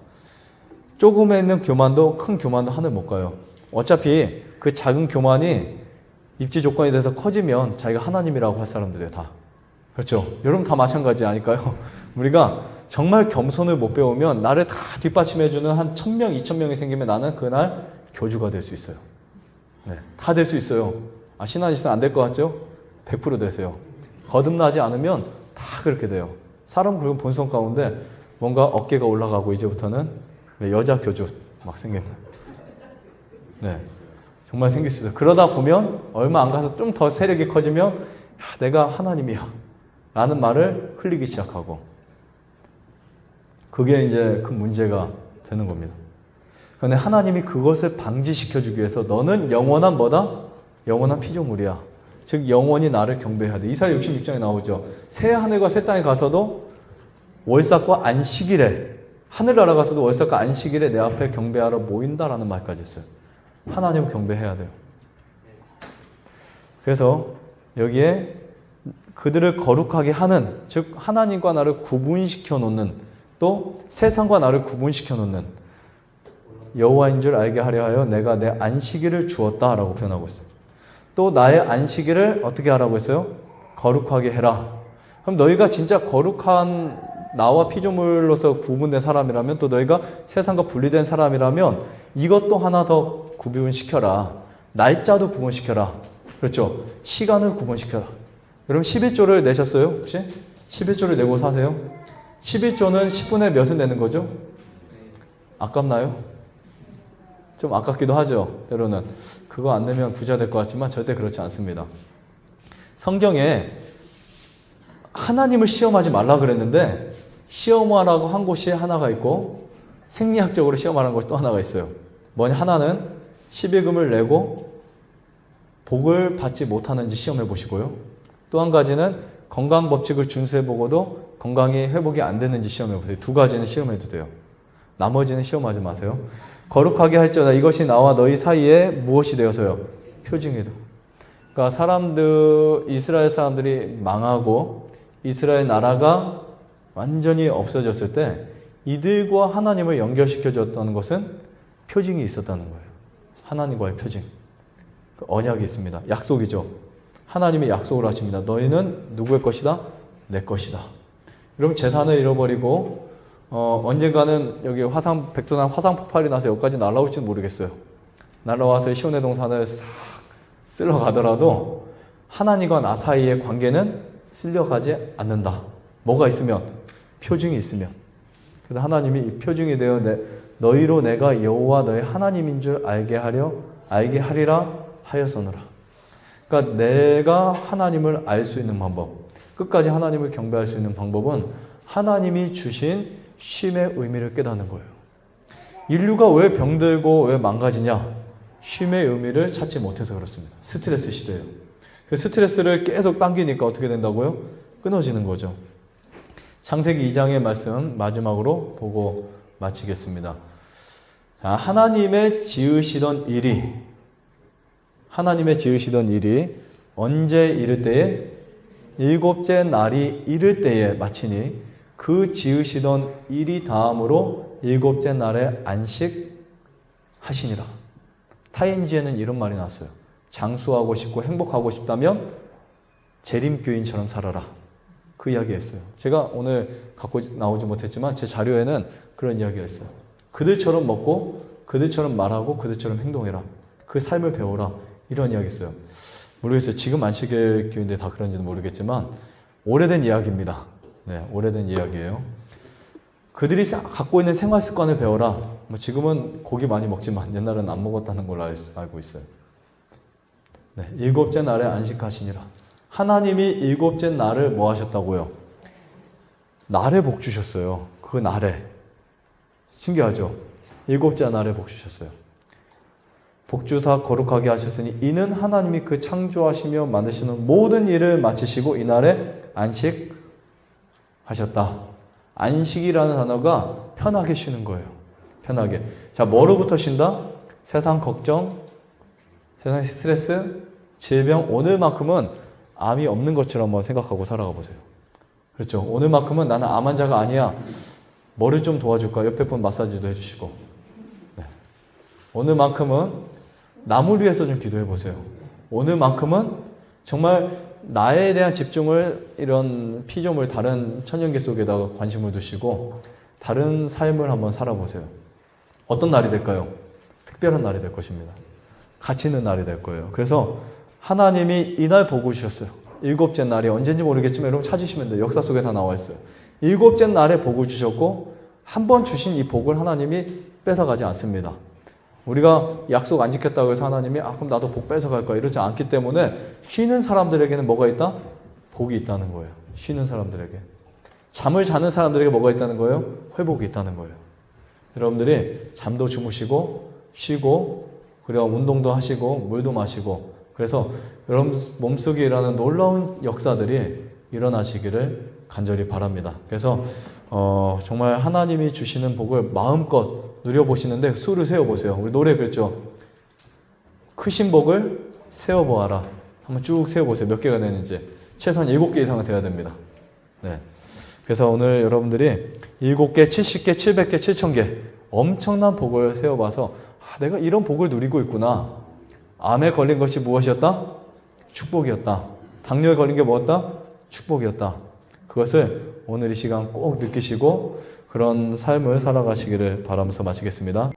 조금에 있는 교만도 큰 교만도 하늘 못 가요. 어차피 그 작은 교만이 입지 조건이 돼서 커지면 자기가 하나님이라고 할 사람들이에요. 다. 그렇죠? 여러분 다 마찬가지 아닐까요? 우리가 정말 겸손을 못 배우면 나를 다 뒷받침해주는 한 1000명, 2000명이 생기면 나는 그날 교주가 될 수 있어요. 네, 다 될 수 있어요. 신앙이시면 안 될 것 같죠? 100% 되세요. 거듭나지 않으면 다 그렇게 돼요. 사람 그리고 본성 가운데 뭔가 어깨가 올라가고 이제부터는 여자 교주 막 생깁니다. 네, 정말 생길 수 있어요. 그러다 보면 얼마 안 가서 좀 더 세력이 커지면 내가 하나님이야 라는 말을 흘리기 시작하고 그게 이제 큰 문제가 되는 겁니다. 그런데 하나님이 그것을 방지시켜주기 위해서 너는 영원한 뭐다? 영원한 피조물이야. 즉 영원히 나를 경배해야 돼. 이사야 66장에 나오죠. 새 하늘과 새 땅에 가서도 월삭과 안식일에 하늘나라 가서도 월삭과 안식일에 내 앞에 경배하러 모인다라는 말까지 있어요. 하나님을 경배해야 돼요. 그래서 여기에 그들을 거룩하게 하는, 즉 하나님과 나를 구분시켜 놓는, 또 세상과 나를 구분시켜 놓는 여호와인 줄 알게 하려 하여 내가 내 안식일을 주었다라고 표현하고 있어요. 또 나의 안식일을 어떻게 하라고 했어요? 거룩하게 해라. 그럼 너희가 진짜 거룩한 나와 피조물로서 구분된 사람이라면, 또 너희가 세상과 분리된 사람이라면 이것도 하나 더 구분시켜라. 날짜도 구분시켜라. 그렇죠? 시간을 구분시켜라. 여러분 11조를 내셨어요? 혹시? 11조를 내고 사세요? 11조는 10분의 몇을 내는 거죠? 아깝나요? 좀 아깝기도 하죠. 여러분은 그거 안 내면 부자 될 것 같지만 절대 그렇지 않습니다. 성경에 하나님을 시험하지 말라 그랬는데 시험하라고 한 곳이 하나가 있고 생리학적으로 시험하라는 곳이 또 하나가 있어요. 뭐냐? 하나는 11금을 내고 복을 받지 못하는지 시험해 보시고요. 또 한 가지는 건강 법칙을 준수해 보고도 건강이 회복이 안 되는지 시험해 보세요. 두 가지는 시험해도 돼요. 나머지는 시험하지 마세요. 거룩하게 할지어다 이것이 나와 너희 사이에 무엇이 되어서요? 표징이 되고. 그러니까 이스라엘 사람들이 망하고 이스라엘 나라가 완전히 없어졌을 때 이들과 하나님을 연결시켜 줬다는 것은 표징이 있었다는 거예요. 하나님과의 표징. 언약이 있습니다. 약속이죠. 하나님이 약속을 하십니다. 너희는 누구의 것이다? 내 것이다. 여러분 재산을 잃어버리고 언젠가는 여기 백두산 화산 폭발이 나서 여기까지 날아올지는 모르겠어요. 날아와서 시온의 동산을 싹 쓸어가더라도 하나님과 나 사이의 관계는 쓸려가지 않는다. 뭐가 있으면? 표징이 있으면. 그래서 하나님이 이 표징이 되어 너희로 내가 여호와 너의 하나님인 줄 알게 하리라 하였으노라. 그러니까 내가 하나님을 알 수 있는 방법, 끝까지 하나님을 경배할 수 있는 방법은 하나님이 주신 쉼의 의미를 깨닫는 거예요. 인류가 왜 병들고 왜 망가지냐? 쉼의 의미를 찾지 못해서 그렇습니다. 스트레스 시대예요. 그 스트레스를 계속 당기니까 어떻게 된다고요? 끊어지는 거죠. 창세기 2장의 말씀 마지막으로 보고 마치겠습니다. 하나님의 지으시던 일이 언제 이를 때에? 일곱째 날이 이를 때에 마치니 그 지으시던 일이 다음으로 일곱째 날에 안식하시니라. 타임지에는 이런 말이 나왔어요. 장수하고 싶고 행복하고 싶다면 재림교인처럼 살아라. 그 이야기 했어요. 제가 오늘 갖고 나오지 못했지만 제 자료에는 그런 이야기가 있어요. 그들처럼 먹고 그들처럼 말하고 그들처럼 행동해라. 그 삶을 배워라. 이런 이야기 있어요. 모르겠어요. 지금 안식일 교인들 다 그런지는 모르겠지만 오래된 이야기입니다. 네, 오래된 이야기예요. 그들이 갖고 있는 생활 습관을 배워라. 뭐 지금은 고기 많이 먹지만 옛날에는 안 먹었다는 걸로 알고 있어요. 네, 일곱째 날에 안식하시니라. 하나님이 일곱째 날을 뭐 하셨다고요? 날에 복 주셨어요. 그 날에. 신기하죠? 일곱째 날에 복 주셨어요. 복주사 거룩하게 하셨으니 이는 하나님이 그 창조하시며 만드시는 모든 일을 마치시고 이날에 안식하셨다. 안식이라는 단어가 편하게 쉬는 거예요. 편하게. 자, 뭐로부터 쉰다? 세상 걱정, 세상 스트레스, 질병. 오늘만큼은 암이 없는 것처럼 한번 생각하고 살아가 보세요. 그렇죠? 오늘만큼은 나는 암 환자가 아니야. 뭐를 좀 도와줄까? 옆에 분 마사지도 해주시고. 네. 오늘만큼은 남을 위해서 좀 기도해 보세요. 오늘만큼은 정말 나에 대한 집중을 이런 피조물 다른 천연계 속에다가 관심을 두시고 다른 삶을 한번 살아보세요. 어떤 날이 될까요? 특별한 날이 될 것입니다. 가치 있는 날이 될 거예요. 그래서 하나님이 이날 복을 주셨어요. 일곱째 날이 언제인지 모르겠지만 여러분 찾으시면 돼요. 역사 속에 다 나와 있어요. 일곱째 날에 복을 주셨고 한 번 주신 이 복을 하나님이 뺏어가지 않습니다. 우리가 약속 안 지켰다고 해서 하나님이 그럼 나도 복 뺏어갈 거야 이러지 않기 때문에 쉬는 사람들에게는 뭐가 있다? 복이 있다는 거예요. 쉬는 사람들에게. 잠을 자는 사람들에게 뭐가 있다는 거예요? 회복이 있다는 거예요. 여러분들이 잠도 주무시고 쉬고 그리고 운동도 하시고 물도 마시고 그래서 여러분 몸속에 일어나는 놀라운 역사들이 일어나시기를 간절히 바랍니다. 그래서 정말 하나님이 주시는 복을 마음껏 누려보시는데 수를 세워보세요. 우리 노래 그랬죠. 크신 복을 세워보아라. 한번 쭉 세워보세요. 몇 개가 되는지. 최소한 7개 이상은 돼야 됩니다. 네. 그래서 오늘 여러분들이 7개, 70개, 700개, 7000개 엄청난 복을 세워봐서 내가 이런 복을 누리고 있구나. 암에 걸린 것이 무엇이었다? 축복이었다. 당뇨에 걸린 게 뭐였다? 축복이었다. 그것을 오늘 이 시간 꼭 느끼시고 그런 삶을 살아가시기를 바라면서 마치겠습니다.